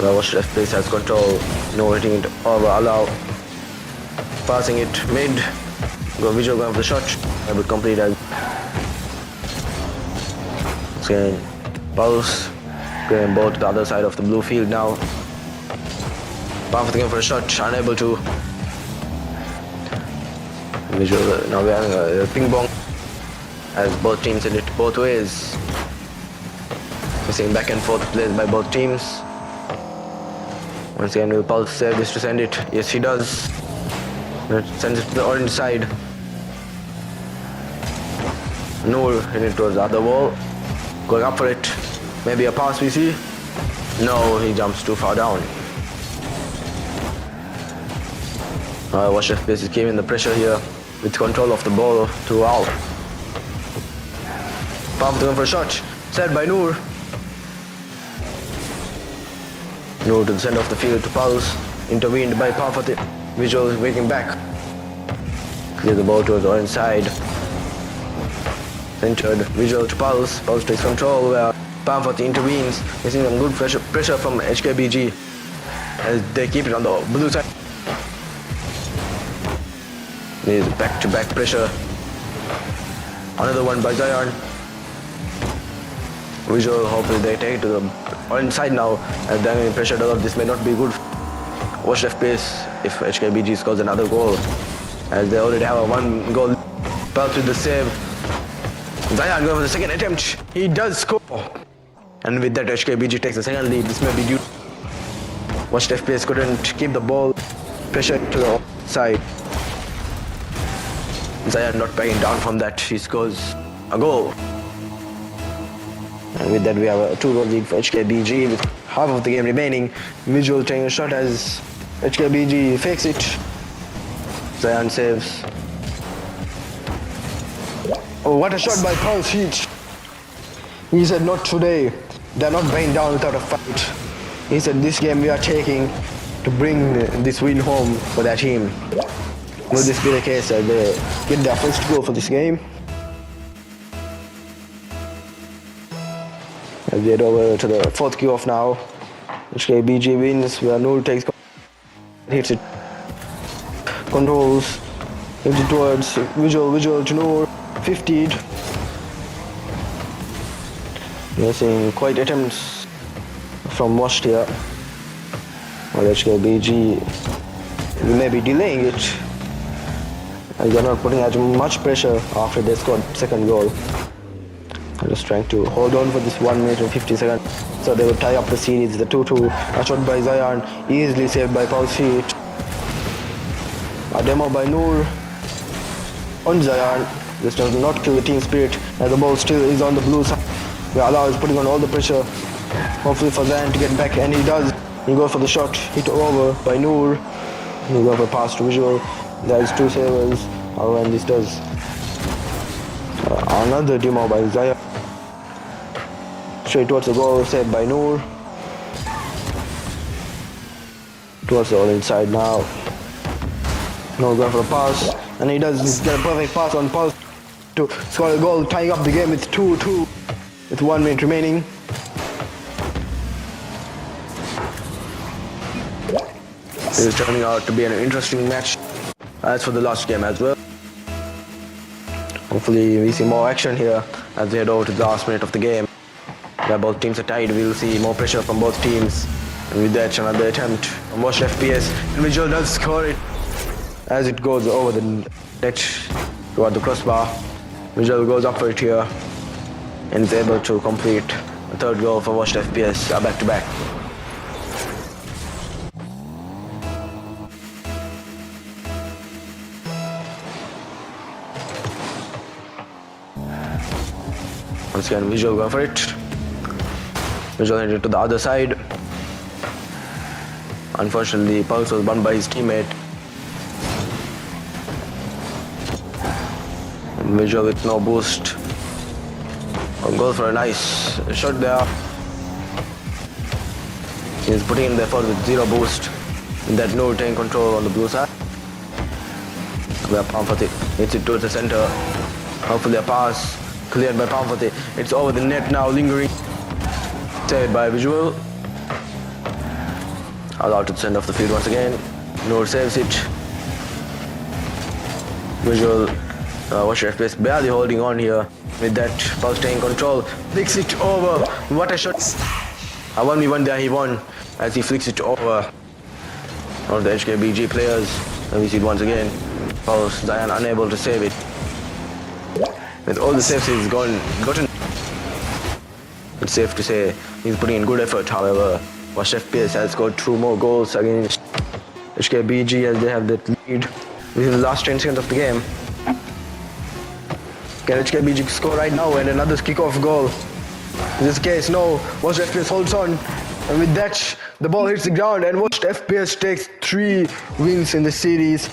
Watch left place has control. No hitting it over Allah. Passing it mid. Go Visual going for the shot. I would complete as again. Pulse. Going ball to the other side of the blue field now. Palm going for a shot. Unable to. Visual now we're having a ping pong as both teams hit it both ways. Missing back and forth plays by both teams. Once again, will Pulse save this to send it? Yes, he does. It sends it to the orange side. Noor hitting it towards the other wall. Going up for it. Maybe a pass we see. No, he jumps too far down. Watch FPS is giving the pressure here with control of the ball throughout. Palm going for a shot. Set by Noor. Noor to the center of the field to Pulse. Intervened by Parfati. Visual waking back. Clear the ball towards the orange side. Centered. Visual to Pulse. Pulse takes control where Parfati intervenes. Missing some good pressure from HKBG as they keep it on the blue side. There's back-to-back pressure. Another one by Zayan. Visual, hopefully they take it to the orange side now as they're getting pressured a lot. This may not be good. Watch FPS if HKBG scores another goal as they already have a 1 goal. Pulse with the save. Zayan going for the second attempt. He does score. And with that HKBG takes the second lead. This may be due. Watch FPS couldn't keep the ball. Pressure to the side. Zayan not backing down from that. He scores a goal. And with that we have a 2-goal lead for HKBG with half of the game remaining. Visual taking a shot as HKBG fakes it. Zayan saves. Oh, what a shot by Pulse Heat. He said not today. They're not backing down without a fight. He said this game we are taking to bring this win home for their team. Will this be the case? They get their first goal for this game. As we head over to the 4th kickoff now. HKBG wins where Noor takes hits it. Controls. Hits it towards Visual to Noor. 50'd. We're seeing quite attempts from Washed here. While HKBG may be delaying it. They're not putting as much pressure after they scored second goal. I'm just trying to hold on for this 1 minute and 50 seconds. So they will tie up the series. The 2-2. A shot by Zion, easily saved by Paul's feet. A demo by Noor on Zion. This does not kill the team spirit as the ball still is on the blue side. Where Allah is putting on all the pressure. Hopefully for Zion to get back, and he does. He goes for the shot, hit over by Noor. He goes for a pass to Visual. There's two savers. And this does another demo by Zion. Straight towards the goal, saved by Noor. Towards the all inside now. Noor going for a pass, and he does get a perfect pass on Pulse to score a goal, tying up the game with 2-2 with 1 minute remaining. It is turning out to be an interesting match as for the last game as well. Hopefully we see more action here as we head over to the last minute of the game. Where both teams are tied, we'll see more pressure from both teams. And with that, another attempt from Watch FPS. And Visual does score it as it goes over the net toward the crossbar. Visual goes up for it here and is able to complete a third goal for Watch FPS, back to back. Once again, Visual going for it. Visual headed to the other side. Unfortunately, Pulse was won by his teammate. Visual with no boost. Goal for a nice shot there. He's putting in the effort with zero boost. That no retain control on the blue side. Where Pamfati hits it towards the center. Hopefully a pass cleared by Pamfati. It's over the net now, lingering. Saved by Visual. Allowed to the center of the field once again. Noor saves it. Visual Watch FPS barely holding on here. With that, Pulse staying control. Flicks it over. What a shot. A 1v1 there he won as he flicks it over. One of the HKBG players. And we see it once again. Pulse, Zion unable to save it. With all the saves he's gotten, it's safe to say he's putting in good effort. However, Watch FPS has scored 2 more goals against HKBG as they have that lead within the last 10 seconds of the game. Can HKBG score right now and another kickoff goal? In this case, no. Watch FPS holds on. And with that, the ball hits the ground and Watch FPS takes 3 wins in the series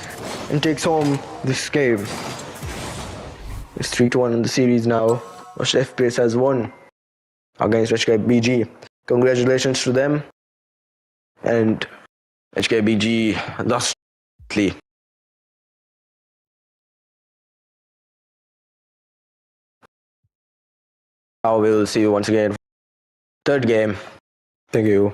and takes home this game. It's 3-1 in the series now. Watch FPS has won against HKBG. Congratulations to them. And HKBG lost. Now we'll see you once again. Third game. Thank you.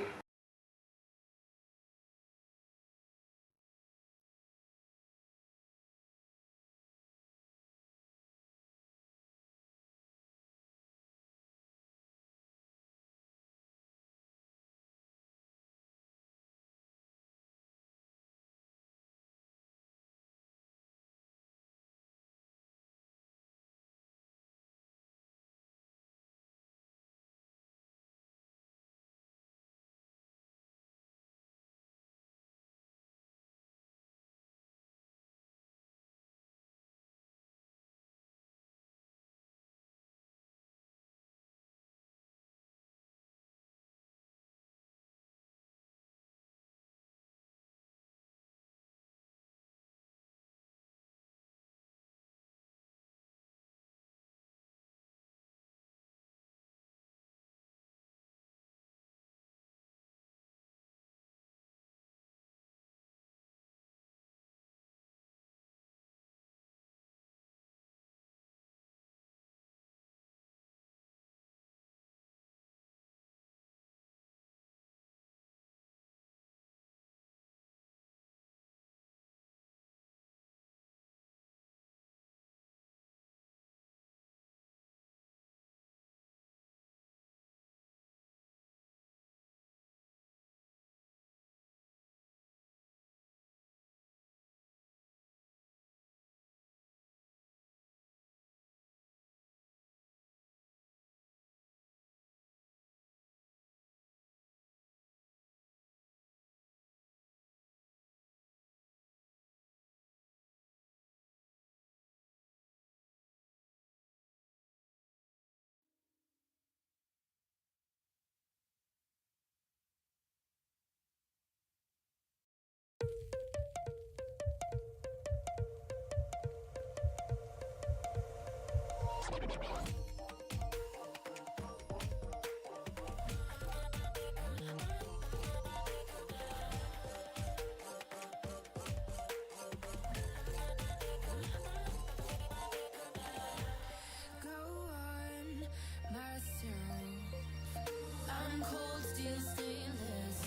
I'm cold steel stainless.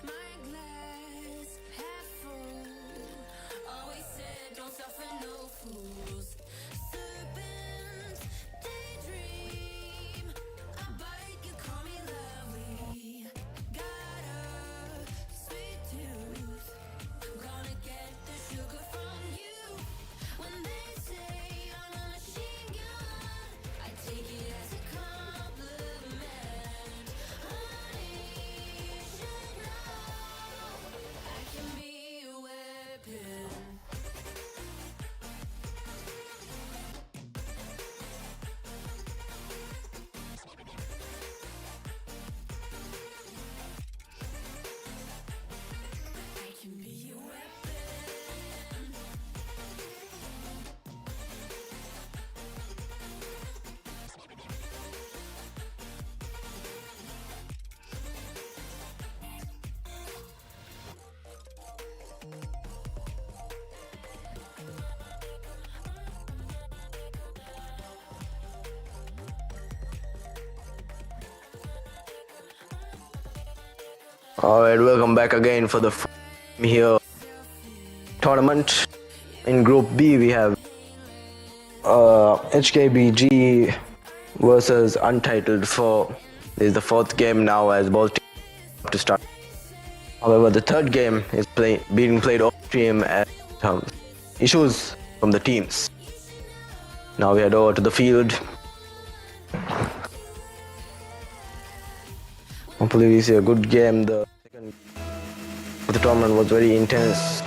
My glass half full. Always said don't suffer no fools. Serpent, daydream. I bite, you call me lovely. Got a sweet tooth. Gonna get the sugar from you. When they say I'm a machine gun, I take it as a compliment. Honey, you should know I can be a weapon. I can be a weapon. Alright, welcome back again for the here tournament. In Group B, we have HKBG versus Untitled 4. This is the fourth game now as both teams have to start. However, the third game is being played off stream as issues from the teams. Now we head over to the field. Hopefully we see a good game. The second of the tournament was very intense.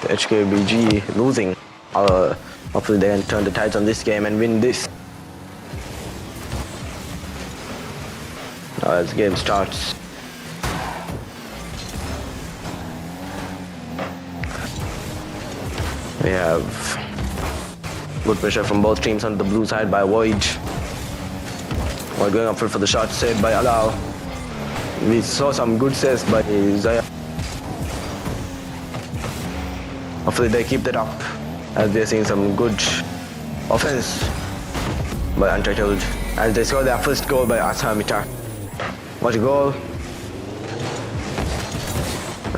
The HKBG losing. Hopefully they can turn the tides on this game and win this. Now as the game starts. We have good pressure from both teams on the blue side by Void. Void going up for the shot saved by Allow. We saw some good saves by Zaya. Hopefully they keep that up as they're seeing some good offense by Untitled as they score their first goal by Asamita. What a goal.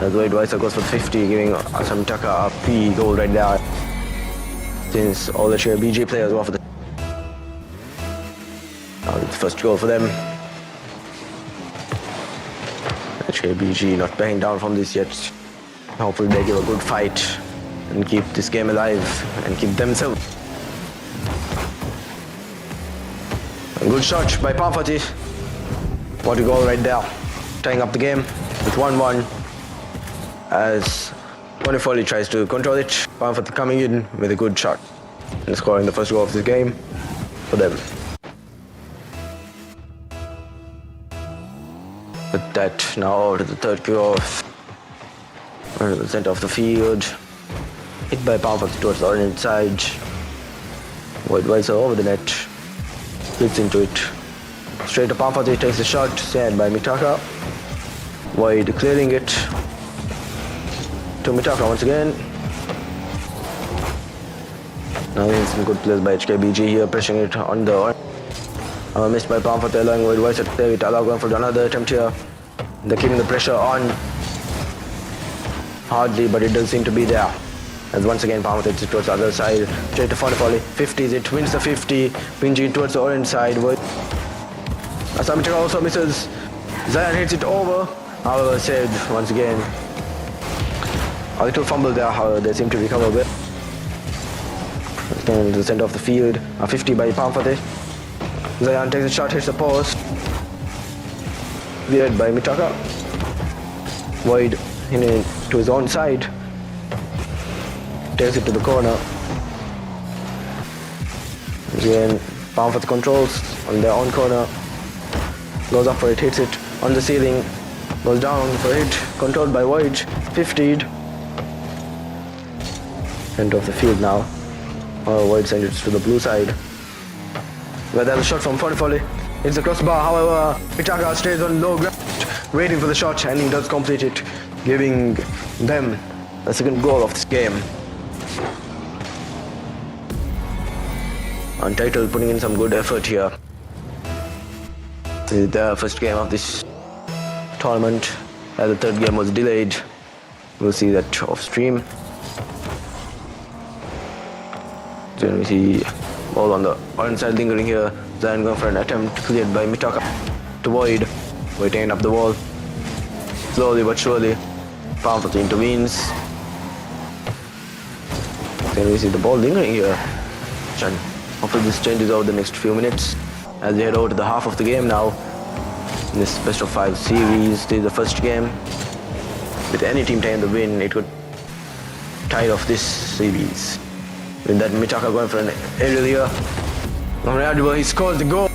As Wade Weiser goes for 50, giving Asamitaka a P goal right there. Since all the BG players go for the first goal for them. HKBG not backing down from this yet. Hopefully they give a good fight and keep this game alive and keep themselves. A good shot by Pamfati. What a goal right there. Tying up the game with 1-1 as Bonifoli tries to control it. Pamfati coming in with a good shot and scoring the first goal of this game for them. With that, now over to the third cross. The center of the field. Hit by Pamfati towards the orange side. Void Weiser over the net. Hits into it. Straight to Pamfati, takes the shot. Saved by Mitaka. Void clearing it. To Mitaka once again. Now we have some good plays by HKBG here, pressing it on the orange. Missed by Pamfati, allowing Void Weiser to save it. Allow going for another attempt here. They're keeping the pressure on. Hardly, but it does seem to be there. As once again Pamfati hits it towards the other side. Straight to Fonifoli. 50s it, wins the 50. Pinji towards the orange side. Asamitaka also misses. Zion hits it over. However, saved once again. A little fumble there, however, they seem to recover well. Again to the center of the field. A 50 by Pamfati. Zion takes a shot, hits the post. Weird by Mitaka. Void to his own side. Takes it to the corner. Again, Pamfati controls on their own corner. Goes up for it, hits it on the ceiling. Goes down for it, controlled by Void. 50'd. Center of the field now. Void sends it to the blue side. But there's a shot from Foley. It's the crossbar, however, Mitaka stays on low ground, waiting for the shot, and he does complete it, giving them the second goal of this game. Untitled putting in some good effort here. This is the first game of this tournament, as the third game was delayed. We'll see that off stream. Then we see ball on the orange side lingering here. Then going for an attempt cleared by Mitaka to Void. Void taking up the wall. Slowly but surely, Pamphlet intervenes. Then we see the ball lingering here. And hopefully this changes over the next few minutes as we head over to the half of the game now. In this best of 5 series, this is the first game. With any team taking the win, it could tie off this series. With that, Mitaka going for an aerial here. He scores the goal.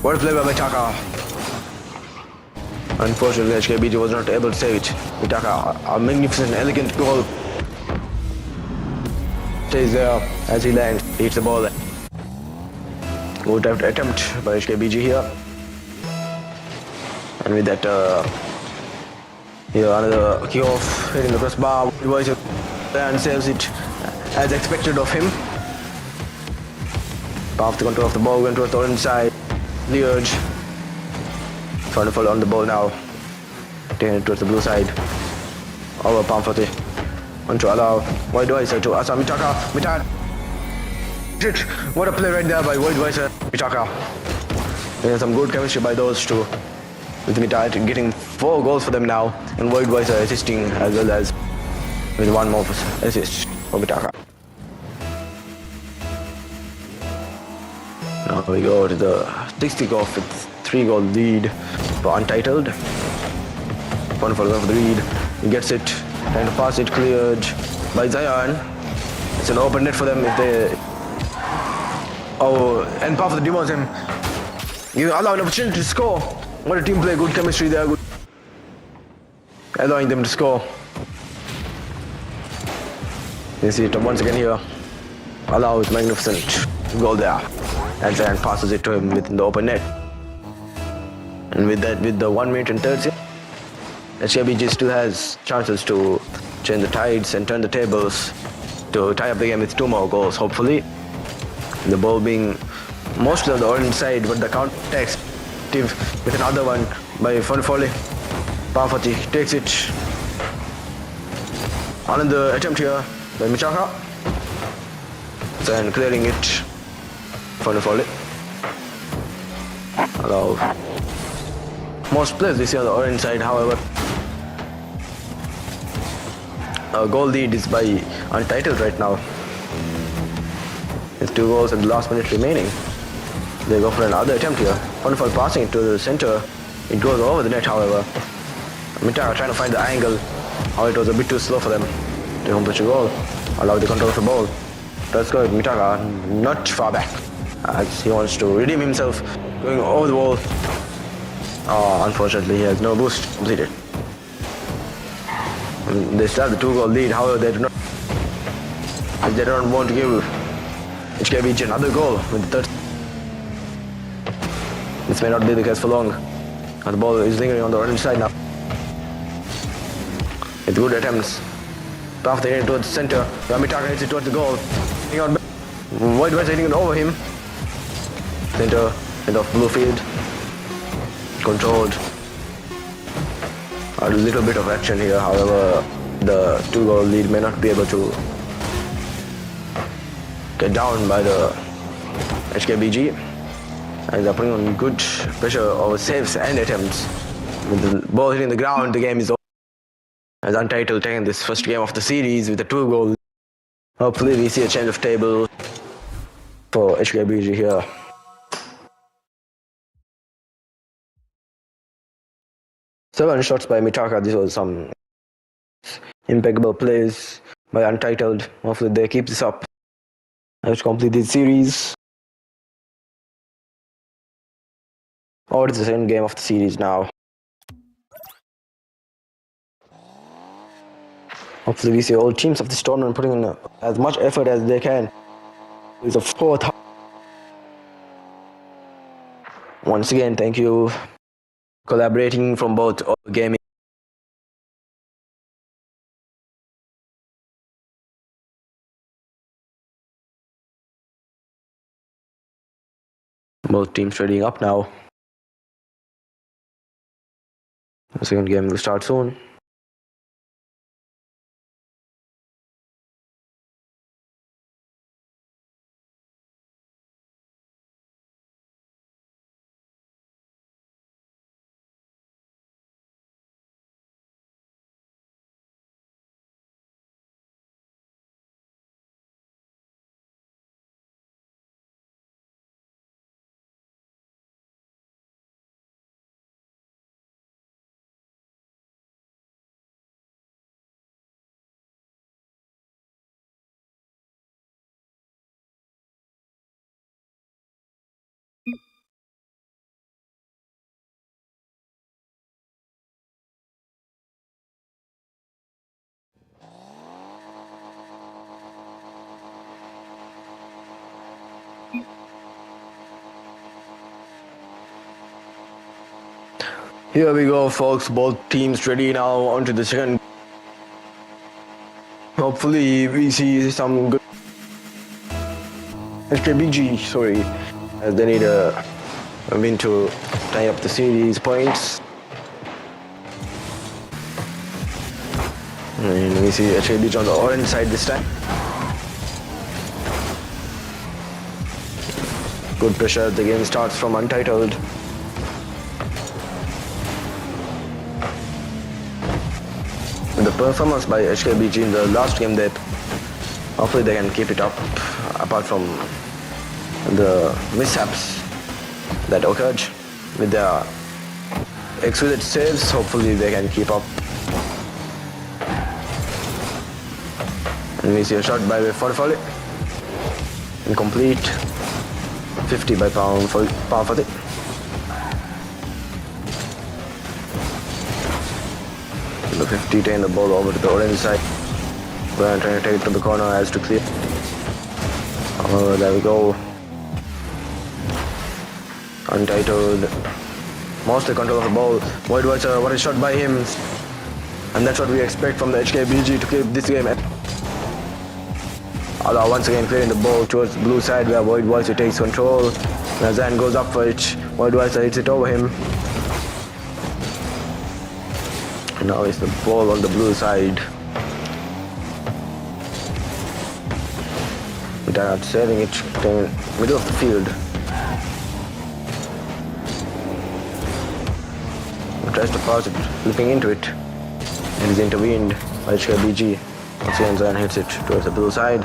What a play by Mitaka. Unfortunately, HKBG was not able to save it. Mitaka, a magnificent, elegant goal. Stays there as he lands, hits the ball. Good attempt by HKBG here. And with that, here another kick-off, hitting the crossbar. And saves it as expected of him. Off the control of the ball, going towards the orange side. The urge. Trying to follow on the ball now. Taking it towards the blue side. Over Pamphlet. On to allow. Void Weiser to Asa Mitaka. Mitaka. Shit. What a play right there by Void Weiser. Mitaka. There's some good chemistry by those two. With Mitaka getting 4 goals for them now. And Void Weiser assisting as well as with 1 more assist for Mitaka. Now we go to the 6th kickoff with 3-goal lead for Untitled. Wonderful going for the lead. He gets it, trying to pass it, cleared by Zion. It's an open net for them if they... Oh, and Pamphlet demotes him. You allow an opportunity to score. What a team play, good chemistry there, good. Allowing them to score. You see it once again here. Allows magnificent goal there. And Zion passes it to him within the open net. And with that, with the 1 minute and 30, HKBG still has chances to change the tides and turn the tables to tie up the game with 2 more goals, hopefully. The ball being mostly on the orange side, but the counter attacks with another one by Foley. Pamphlet takes it. Another attempt here by Mitaka. Then clearing it. Foley. Allow. Most players we see on the orange side, however. A goal lead is by Untitled right now. With 2 goals and the last minute remaining. They go for another attempt here. Wonderful passing it to the center. It goes over the net, however. Mitaka trying to find the angle. How it was a bit too slow for them to accomplish a goal. Allow the control of the ball. Let's go with Mitaka, not far back. As he wants to redeem himself, going over the wall. Oh, unfortunately, he has no boost completed. They still have the 2-goal lead, however, they don't want to give HKBG another goal with the 3rd. This may not be the case for long. And the ball is lingering on the orange side now. With good attempts. After hitting it towards the center, Mitaka hits it towards the goal. Void was hitting it over him. Center, end of blue field. Controlled. A little bit of action here, however, the 2-goal lead may not be able to get down by the HKBG. And they're putting on good pressure over saves and attempts. With the ball hitting the ground, the game is over. As Untitled taking this first game of the series with a 2-goal. Hopefully we see a change of table for HKBG here. Seven shots by Mitaka. This was some impeccable plays by Untitled. Hopefully they keep this up. Let's complete this series. Oh, it's the second game of the series now. Hopefully we see all teams of this tournament putting in as much effort as they can. It's a 4th Once again, thank you collaborating from both gaming. Both teams readying up now. The second game will start soon. Here we go, folks. Both teams ready now onto the second. Hopefully, we see some good SKBG, sorry, as they need a win to tie up the series points. And we see SKBG on the orange side this time. Good pressure. The game starts from Untitled. The performance by HKBG in the last game, that hopefully they can keep it up, apart from the mishaps that occurred with their exquisite saves. Hopefully they can keep up. And we see a shot by Forfali. Incomplete. 50 by Pound for it. The 50 turn the ball over to the orange side. We're trying to take it to the corner as to clear. Oh, there we go. Untitled. Mostly control of the ball. Void Watcher, what a shot by him. And that's what we expect from the HKBG to keep this game. Although once again clearing the ball towards the blue side where Void Watcher takes control. Nazan goes up for it. Void Watcher hits it over him. Now it's the ball on the blue side. They're not saving it in the middle of the field. He tries to pass it, flipping into it. It is intervened by HKBG. Once again, Zion hits it towards the blue side.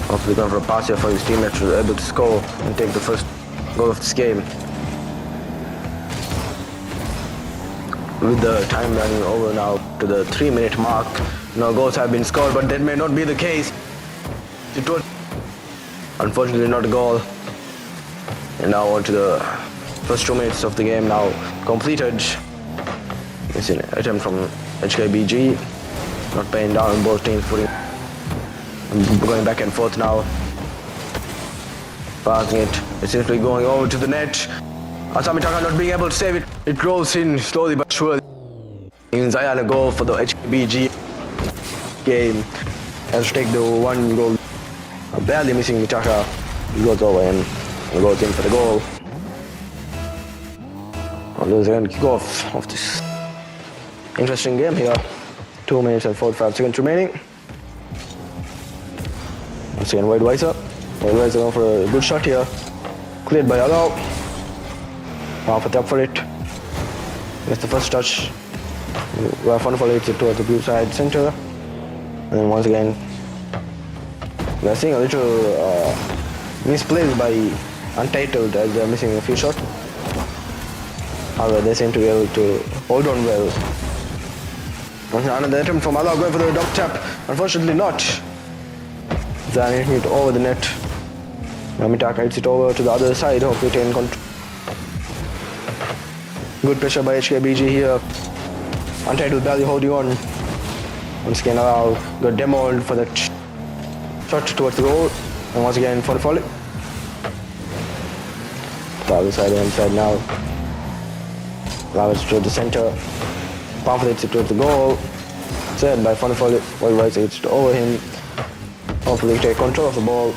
Hopefully going for a pass here for his teammates to be able to score and take the first goal of this game. With the time running over now to the 3-minute mark, no goals have been scored, but that may not be the case. It was unfortunately not a goal. And now on to the first 2 minutes of the game now completed. It's an attempt from HKBG, not paying down, both teams going back and forth now. Passing it, it seems to be going over to the net. Asamitaka not being able to save it. It rolls in slowly but surely. In Zion a goal for the HBG game. Has to take the one goal. Barely missing Mitaka. He goes over and goes in for the goal. Although they're going to kick off of this interesting game here. 2 minutes and 45 seconds remaining. Once again, Wade Weiser. Wade Weiser going for a good shot here. Cleared by Alao. Half a tap for it. That's the first touch. Rafanfal hits it towards the blue side center. And then once again, we're seeing a little misplays by Untitled as they're missing a few shots. However, they seem to be able to hold on well. Another attempt from Alao going for the dog tap. Unfortunately not. Zan hitting it over the net. Mitaka hits it over to the other side. Hopefully taking control. Good pressure by HKBG here. Untitled barely holding on. Once again, Alao got demoed for that shot towards the goal. And once again, for the volley. to the other side, hand side now. Now it's to the center. Pamphlet hits it towards the goal. Set by Funifol. Worldwide hits over him. Hopefully take control of the ball.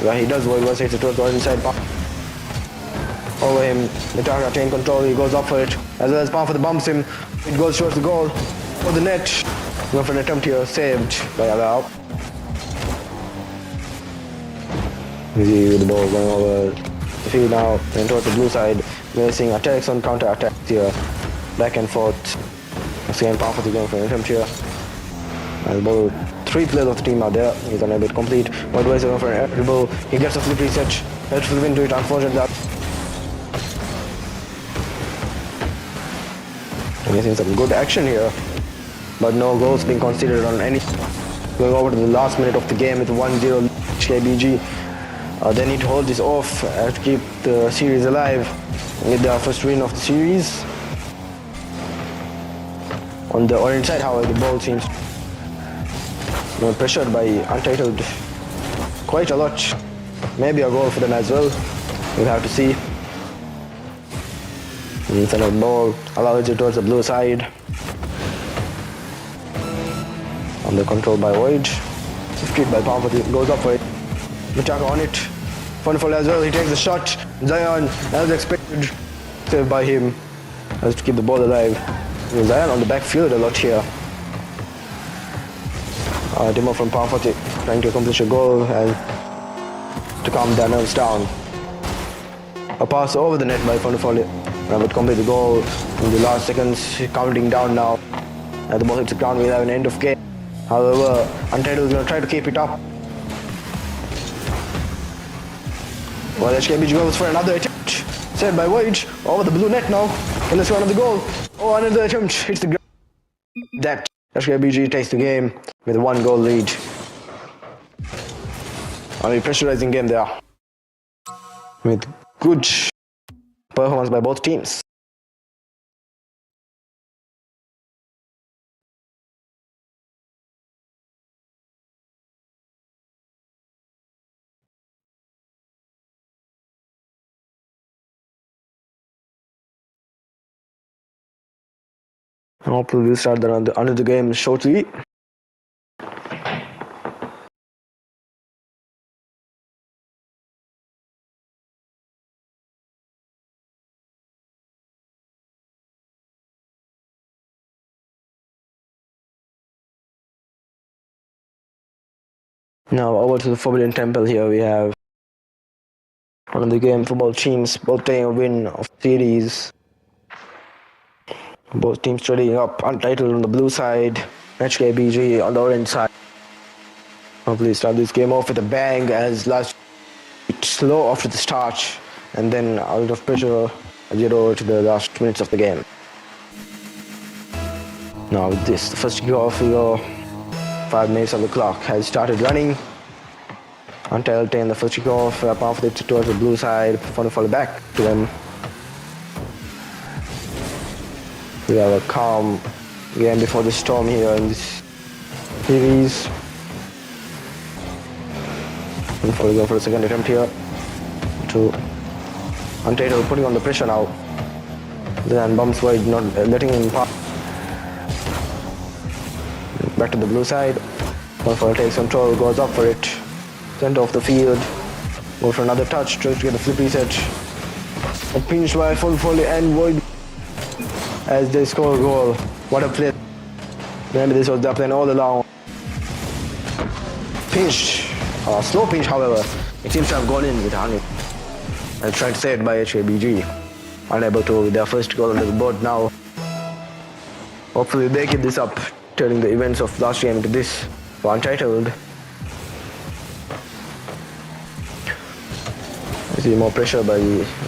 Yeah, he does. Worldwide hits it towards the inside. Over him. Mitaka taking control. He goes up for it. As well as Pamphlet bumps him. It goes towards the goal. For the net. Going for an attempt here. Saved by Alao. Easy with the ball going over the field now and towards the blue side. We're seeing attacks on counter attacks here. Back and forth. Once again, Pamphlet going for an attempt here. And the ball, 3 players of the team are there. He's unable to complete. Worldwide going for an dribble. He gets a flip reset. Let's flip into it, unfortunately. We're seeing some good action here. But no goals being considered on any. Going over to the last minute of the game with 1-0 HKBG. They need to hold this off to keep the series alive with their first win of the series. On the orange side, however, the ball seems pressured by Untitled quite a lot. Maybe a goal for them as well. We'll have to see. Inside of the ball, allows it towards the blue side. Under control by Void. Street by Pamphlet goes up for it. Mitaka on it. Funifol as well, he takes the shot. Zion, as expected, saved by him. Has to keep the ball alive. Zion on the backfield a lot here. Demo from Pamphlet trying to accomplish a goal and to calm their nerves down. A pass over the net by Funifol. Would complete the goal in the last seconds, counting down now. As the ball hits the ground, we'll have an end of game. However, Untitled is going to try to keep it up. Well, HKBG goes for another attempt. Saved by Void. Over the blue net now. And let's go another goal. Oh, another attempt. Hits the ground. That HKBG takes the game with a 1-goal lead. Only pressurizing game there. With good performance by both teams. Hopefully we'll start another game shortly. Now over to the Forbidden Temple. Here we have one of the game for both teams, both taking a win of series. Both teams trading up. Untitled on the blue side, HKBG on the orange side. Hopefully start this game off with a bang, as last slow after the start and then out of pressure 0 to the last minutes of the game. Now with this, the first kickoff, 5 minutes of the clock has started running. Until 10, the first kickoff, Pamphlet towards the blue side, Funifol back to them. We have a calm game before the storm here in this series. Funifol going for the second attempt here. To Untitled putting on the pressure now. Then bumps Void, not letting him pass. Back to the blue side. Funifol takes control, goes up for it. Center of the field. Go for another touch, tries to get the flip reset. A pinch by Funifol and Void as they score a goal. What a play. Maybe this was their plan all along. Pinch. Slow pinch, however. It seems to have gone in with Hani. I tried to say it by HKBG. Unable to with their first goal on the board now. Hopefully they keep this up, turning the events of last game into this for Untitled. I see more pressure by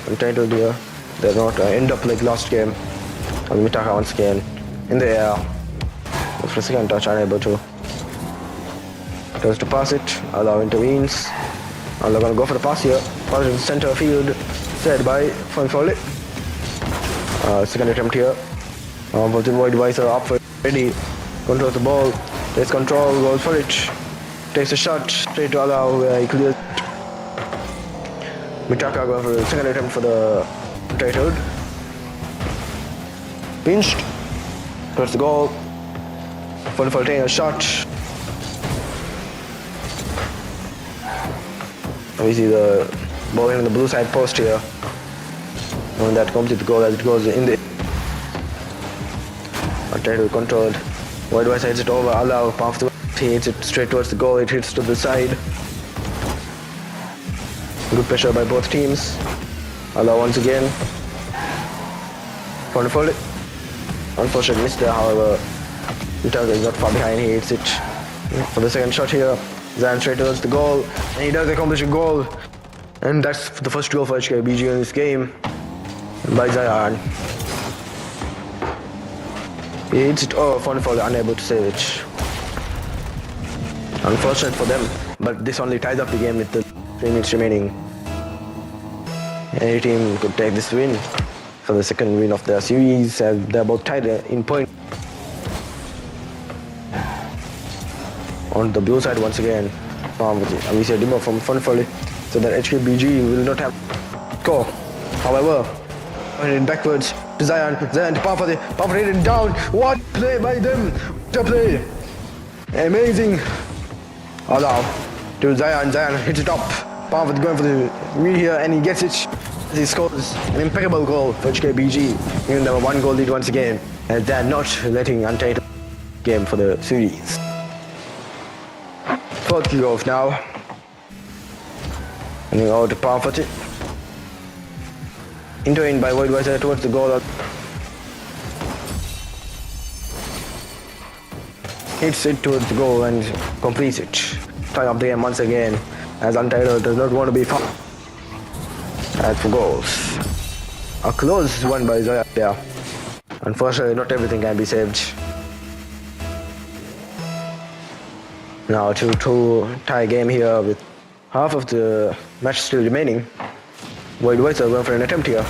Untitled here. They're not end up like last game. And Mitaka once again in the air. For a second touch, unable to. Tries to pass it. Allow intervenes. Allow gonna go for the pass here. Pass in center field. Set by Funifol. Second attempt here. But the Void Visor up for it. Ready. Controls the ball. Takes control. Goes for it. Takes a shot. Straight to Allow where he clears. Mitaka going for the second attempt for the titled. Pinched. Towards the goal. Funful taking a shot. We see the ball in the blue side post here. And that comes with the goal as it goes in the title controlled. Wide wise heads it over. Allow path to he hits it straight towards the goal. It hits to the side. Good pressure by both teams. Allow once again. Wonderful. Unfortunate miss there, however. Mitaka is not far behind. He hits it for the second shot here. Zayan straight towards the goal. And he does accomplish a goal. And that's the first goal for HKBG in this game. By Zayan. He hits it. Oh, Wonderful, unable to save it. Unfortunate for them. But this only ties up the game with the 3 minutes remaining. Any team could take this win for the second win of their series, as they're both tied in point. On the blue side once again, we see a demo from Funfully, so that HKBG will not have score. However, headed backwards to Zayan to Parvati hit it down. What play by them? What a play! Amazing. Allow to Zayan hits it up. Parvati going for the read here and he gets it. He scores an impeccable goal for HKBG, even though 1 goal lead once again, as they're not letting Untitled game for the series. Fourth kick-off now. And over to Parvati. Intervened by Void Weiser towards the goal. Hits it towards the goal and completes it. Tying up the game once again, as Untitled does not want to be fouled. As for goals, a close one by Zaya there. Unfortunately, not everything can be saved. Now 2-2 tie game here with half of the match still remaining. Void Weiser going for an attempt here.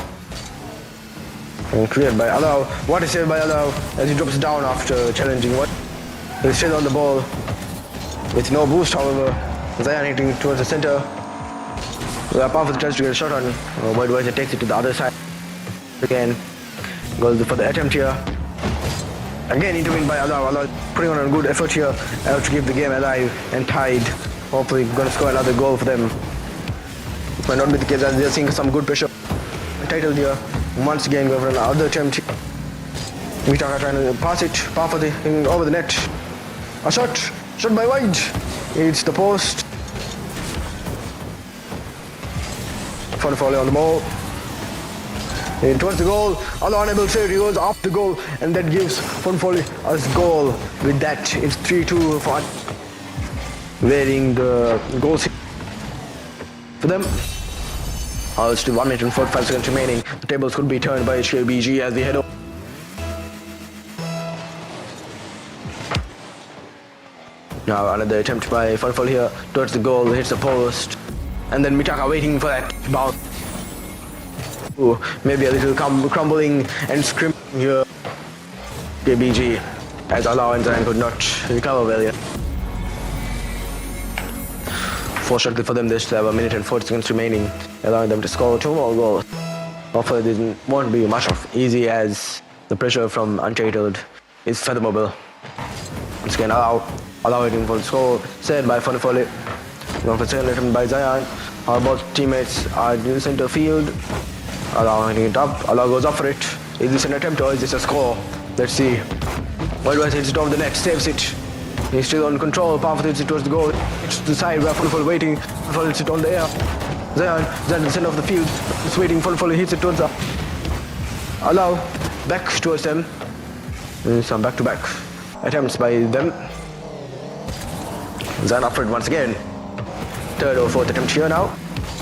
And cleared by Allow. What a save by Allow as he drops down after challenging what? He's still on the ball with no boost, however. Zayan hitting towards the center. Parvati tries to get a shot on. Void Weiser takes it to the other side. Again, goes for the attempt here. Again intervened by Allow. Allow putting on a good effort here to keep the game alive and tied. Hopefully going to score another goal for them. It might not be the case as they're seeing some good pressure. Titled here. Once again going for another attempt. Mitaka trying to pass it. Parvati over the net. A shot. Shot by Wide. It's the post. Funfully on the ball. In towards the goal. Allow unable to save. He goes off the goal and that gives Funfully a goal. With that, it's 3-2 for wearing the goals for them. It's still 1 minute and 45 seconds remaining. The tables could be turned by HKBG as they head over. Now another attempt by Funfully here towards the goal, hits the post. And then Mitaka waiting for that bounce. Ooh, maybe a little crumbling and scrimming here. HKBG as Allow and Zayan could not recover well yet. Fortunately for them, they still have 1 minute and 40 seconds remaining, allowing them to score 2 more goals. Hopefully this won't be much of easy as the pressure from Untitled is fathomable. Once again, Allow waiting for the score, saved by Funfully. Going for second attempt by Zayan. Our both teammates are in the center field. Allow hitting it up. Allow goes up for it. Is this an attempt or is this a score? Let's see. Void Weiser hits it over the net, saves it. He's still on control. Parvati hits it towards the goal. It's to the side where Funfully waiting. Funfully hits it on the air. Zayan in the center of the field. It's waiting. Funfully hits it towards the Allow back towards them. Some back-to-back attempts by them. Zayan up for it once again. Third or fourth attempt here now.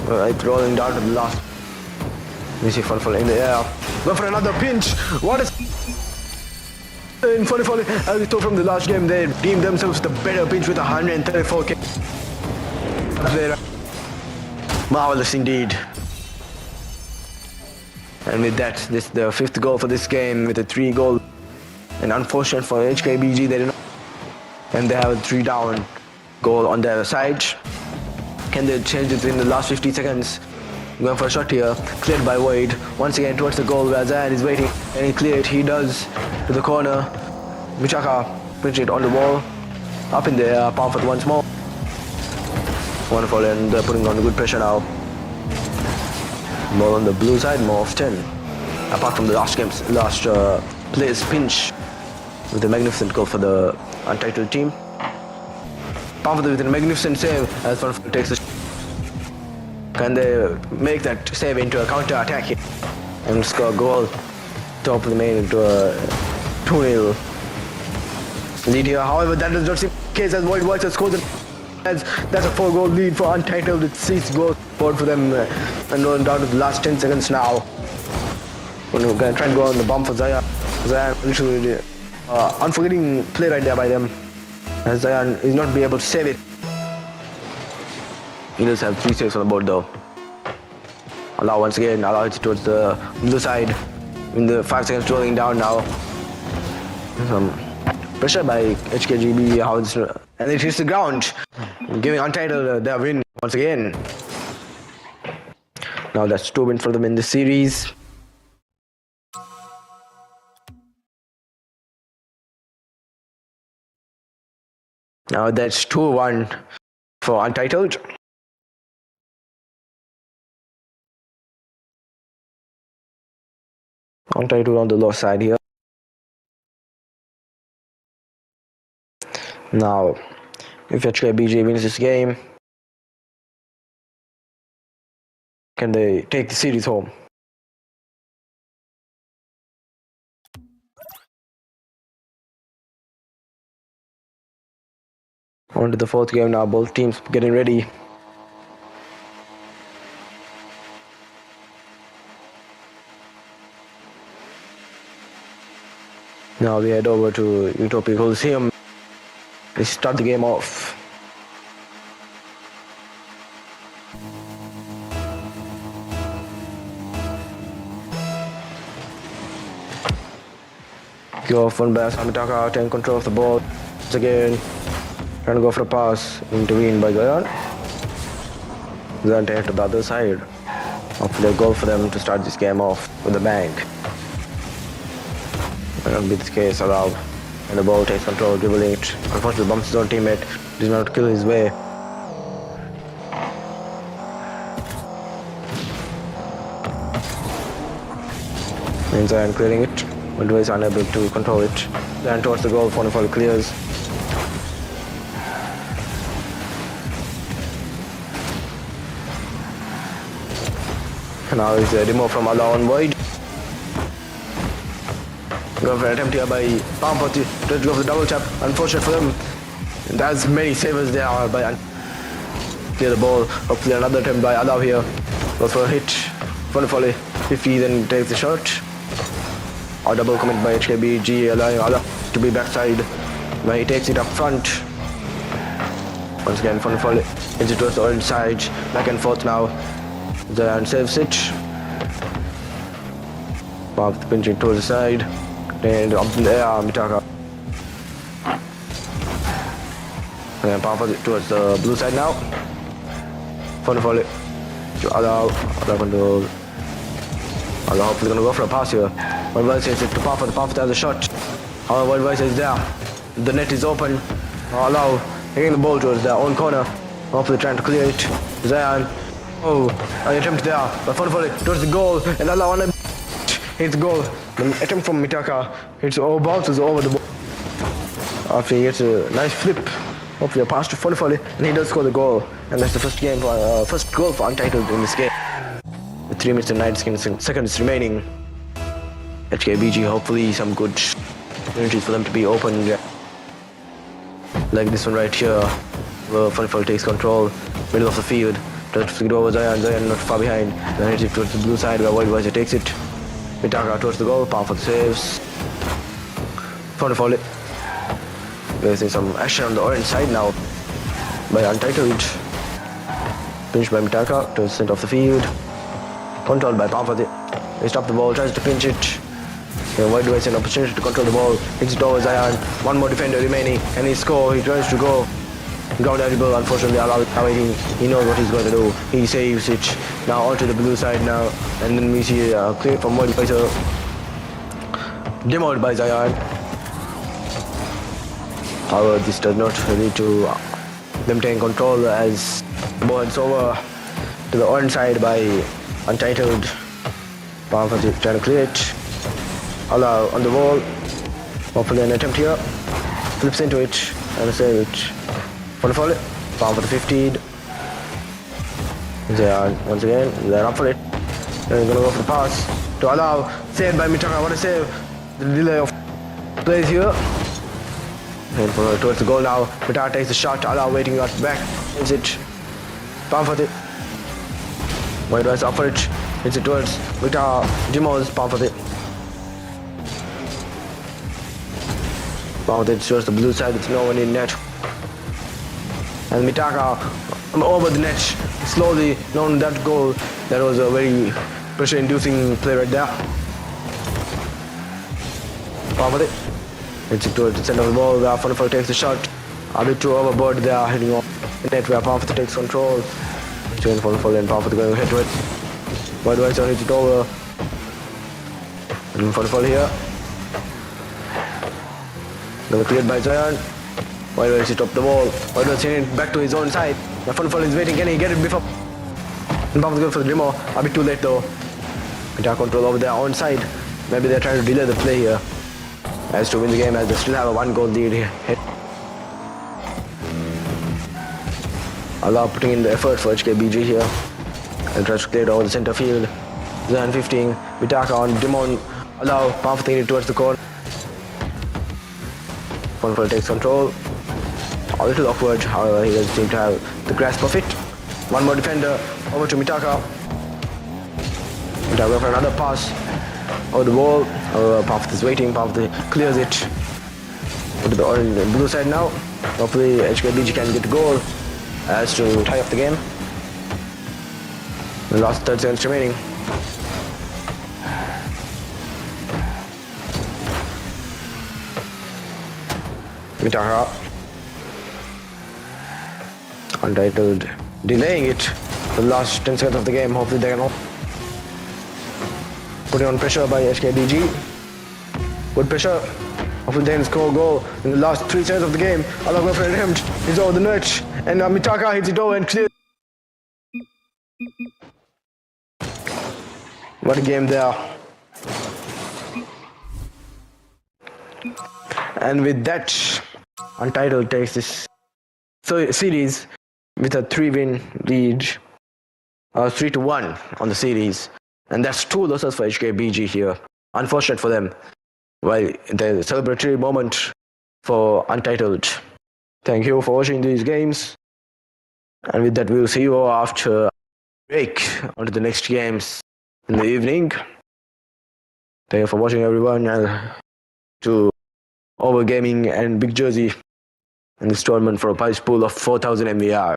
It's rolling down to the last. We see Funfully in the air. Go for another pinch. What is in Funfully? As we saw from the last game, they deemed themselves the better pinch with 134k. Marvelous indeed. And with that, this is the 5th goal for this game with a 3 goal. And unfortunate for HKBG, they did not. And they have a 3 down goal on their side. Can they change it in the last 50 seconds? going for a shot here. Cleared by Wade. Once again towards the goal where Zayan is waiting. And he cleared. He does to the corner. Mitaka pinch it on the wall. Up in the air. Pomfret once more. Wonderful, and they're putting on good pressure now. More on the blue side, more of 10. Apart from the last player's pinch with a magnificent goal for the untitled team. Pomfret with a magnificent save as Wonderful takes a Can they make that save into a counter attack here and score a goal? Top of the main into a 2-0 lead here. However, that does not seem the case as Void Voice has scored. That's a 4-goal lead for Untitled. It's 6 goals scored for them and going down to the last 10 seconds now. We're going to try and go on the bump for Zayan. Zayan literally unforgetting play right there by them as Zayan is not be able to save it. He does have 3 saves on the board though. Allow once again, allow it towards the blue side. In the 5 seconds rolling down now. Some pressure by HKGB, and it hits the ground, giving Untitled their win once again. Now that's 2 wins for them in the series. Now that's 2-1 for Untitled. Untitled on the low side here. Now, if HKBG wins this game, can they take the series home? On to the 4th game now, both teams getting ready. Now we head over to Utopia Coliseum. Let's start the game off. Go off one pass, Amitaka taking control of the ball. Once again, trying to go for a pass, intervened by Zayan. Zayan take to the other side. Hopefully a goal for them to start this game off with a bang. Might not be the case, allow. And the ball takes control, dribbling it. Unfortunately, bumps his own teammate. Does not kill his way. And Zayan clearing it. But is unable to control it. Zayan towards the goal, Wonderful clears. And now is removed from Allah on Void. Go for an attempt here by Pomfret to go for the double tap. Unfortunate for them. There's many savers there by clear the ball. Hopefully another attempt by Allow here. Go for a hit. Wonderfully. If he then takes the shot. Or double commit by HKBG, allowing Allow to be backside. Where he takes it up front. Once again, Wonderfully. Hits it towards the orange side. Back and forth now. Zayan saves it. Pomfret pinching towards the side. And up in the air, Mitaka. And then Pomfret towards the blue side now. Wonderfully. To Allow control. Allow hopefully gonna go for a pass here. One Vice is it to Pomfret. Pomfret has a shot. However, One Vice is there. The net is open. Allow hitting the ball towards their own corner. Hopefully trying to clear it. Zayan. Oh, an attempt there. But Wonderfully towards the goal. And Allow hits goal. The attempt from Mitaka. Bounces over the ball. After he gets a nice flip. Hopefully a pass to Wonderfully. And he does score the goal. And that's the first goal for Untitled in this game. With 3 minutes and 9 seconds remaining. HKBG hopefully some good opportunities for them to be open. Like this one right here. Where Wonderfully takes control. Middle of the field. Tries to get over Zayan. Zayan not far behind. Then hits it towards the blue side where Void Voice takes it. Mitaka towards the goal. Pomfret saves. Wonderfully. We're seeing some action on the orange side now by Untitled. Pinched by Mitaka to the center of the field. Controlled by Pomfret. They stop the ball, tries to pinch it. Void Voice an opportunity to control the ball. Hits it over Zayan. One more defender remaining. Can he score? He tries to go. Ground edible, unfortunately, awaiting. He knows what he's going to do. He saves it. Now onto the blue side now. And then we see clear from Modifier. Demoed by Zion. However, this does not lead to them taking control as the ball heads over to the orange side by Untitled. Pamphlet trying to clear it. Allow on the wall. Hopefully an attempt here. Flips into it and save it. Wonderful. Palm for the 15. They are once again, they're up for it. They're gonna go for the pass to allow. Saved by Mitaka. What a save. The delay of plays here. And towards the goal now. Mitaka takes the shot. Allow waiting at back. Hits it. Palm for it. Wide was up for it. Hits it towards Mitaka. Demos. Palm for it. Palm for it towards the blue side. It's no one in net. And Mitaka over the net slowly. Not that goal. That was a very pressure-inducing play right there. Palm for it. It's towards the center of the ball where Funafel takes the shot. A bit too overboard there, hitting off the net where Pamphlet takes control. Join Funafel and Pamphlet going to hit to it. Budweiser hits it over. And Funafel here. Now cleared by Zion. Budweiser hits it up the wall. Budweiser sending it back to his own side. Now Funafel is waiting. Can he get it before? And Pamphlet goes for the demo. A bit too late though. Attack control over their own side. Maybe they're trying to delay the play here as to win the game, as they still have a 1-goal lead here. Allah putting in the effort for HKBG here and tries to clear it over the center field. Zan 15, Mitaka on Dimon. Allah putting it towards the corner. Funful takes control. A little awkward, however, he doesn't seem to have the grasp of it. One more defender over to Mitaka. Mitaka for another pass over the wall. Pamphlet is waiting. Pamphlet clears it to the orange blue side now. Hopefully HKBG can get a goal as to tie up the game. The last 30 seconds remaining. Mitaka Untitled delaying it for the last 10 seconds of the game. Hopefully they can putting on pressure by HKBG. Good pressure. Hopefully they can score a goal in the last 3 seconds of the game. Allah go for an attempt. He's over the net. And Mitaka hits it over and clears. What a game there. And with that, Untitled takes this series with a 3-win lead. 3-1 on the series. And that's 2 losses for HKBG here. Unfortunate for them. Well, the celebratory moment for Untitled. Thank you for watching these games. And with that, we'll see you after break on to the next games in the evening. Thank you for watching, everyone. And to Over Gaming and Big Jersey in this tournament for a prize pool of 4,000 MVR.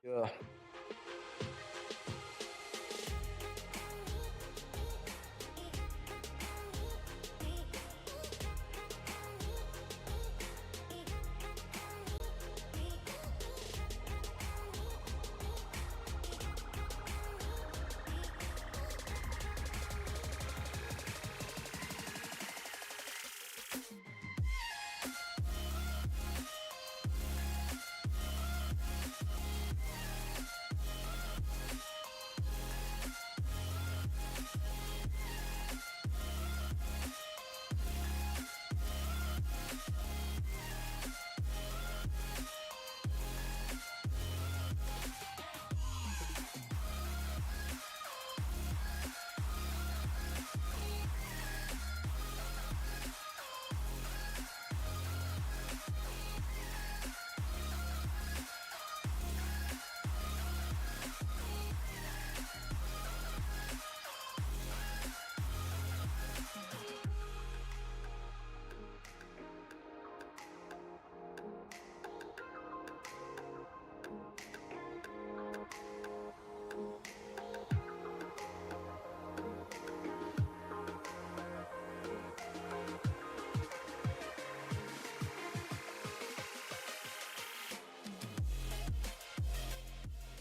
Yeah.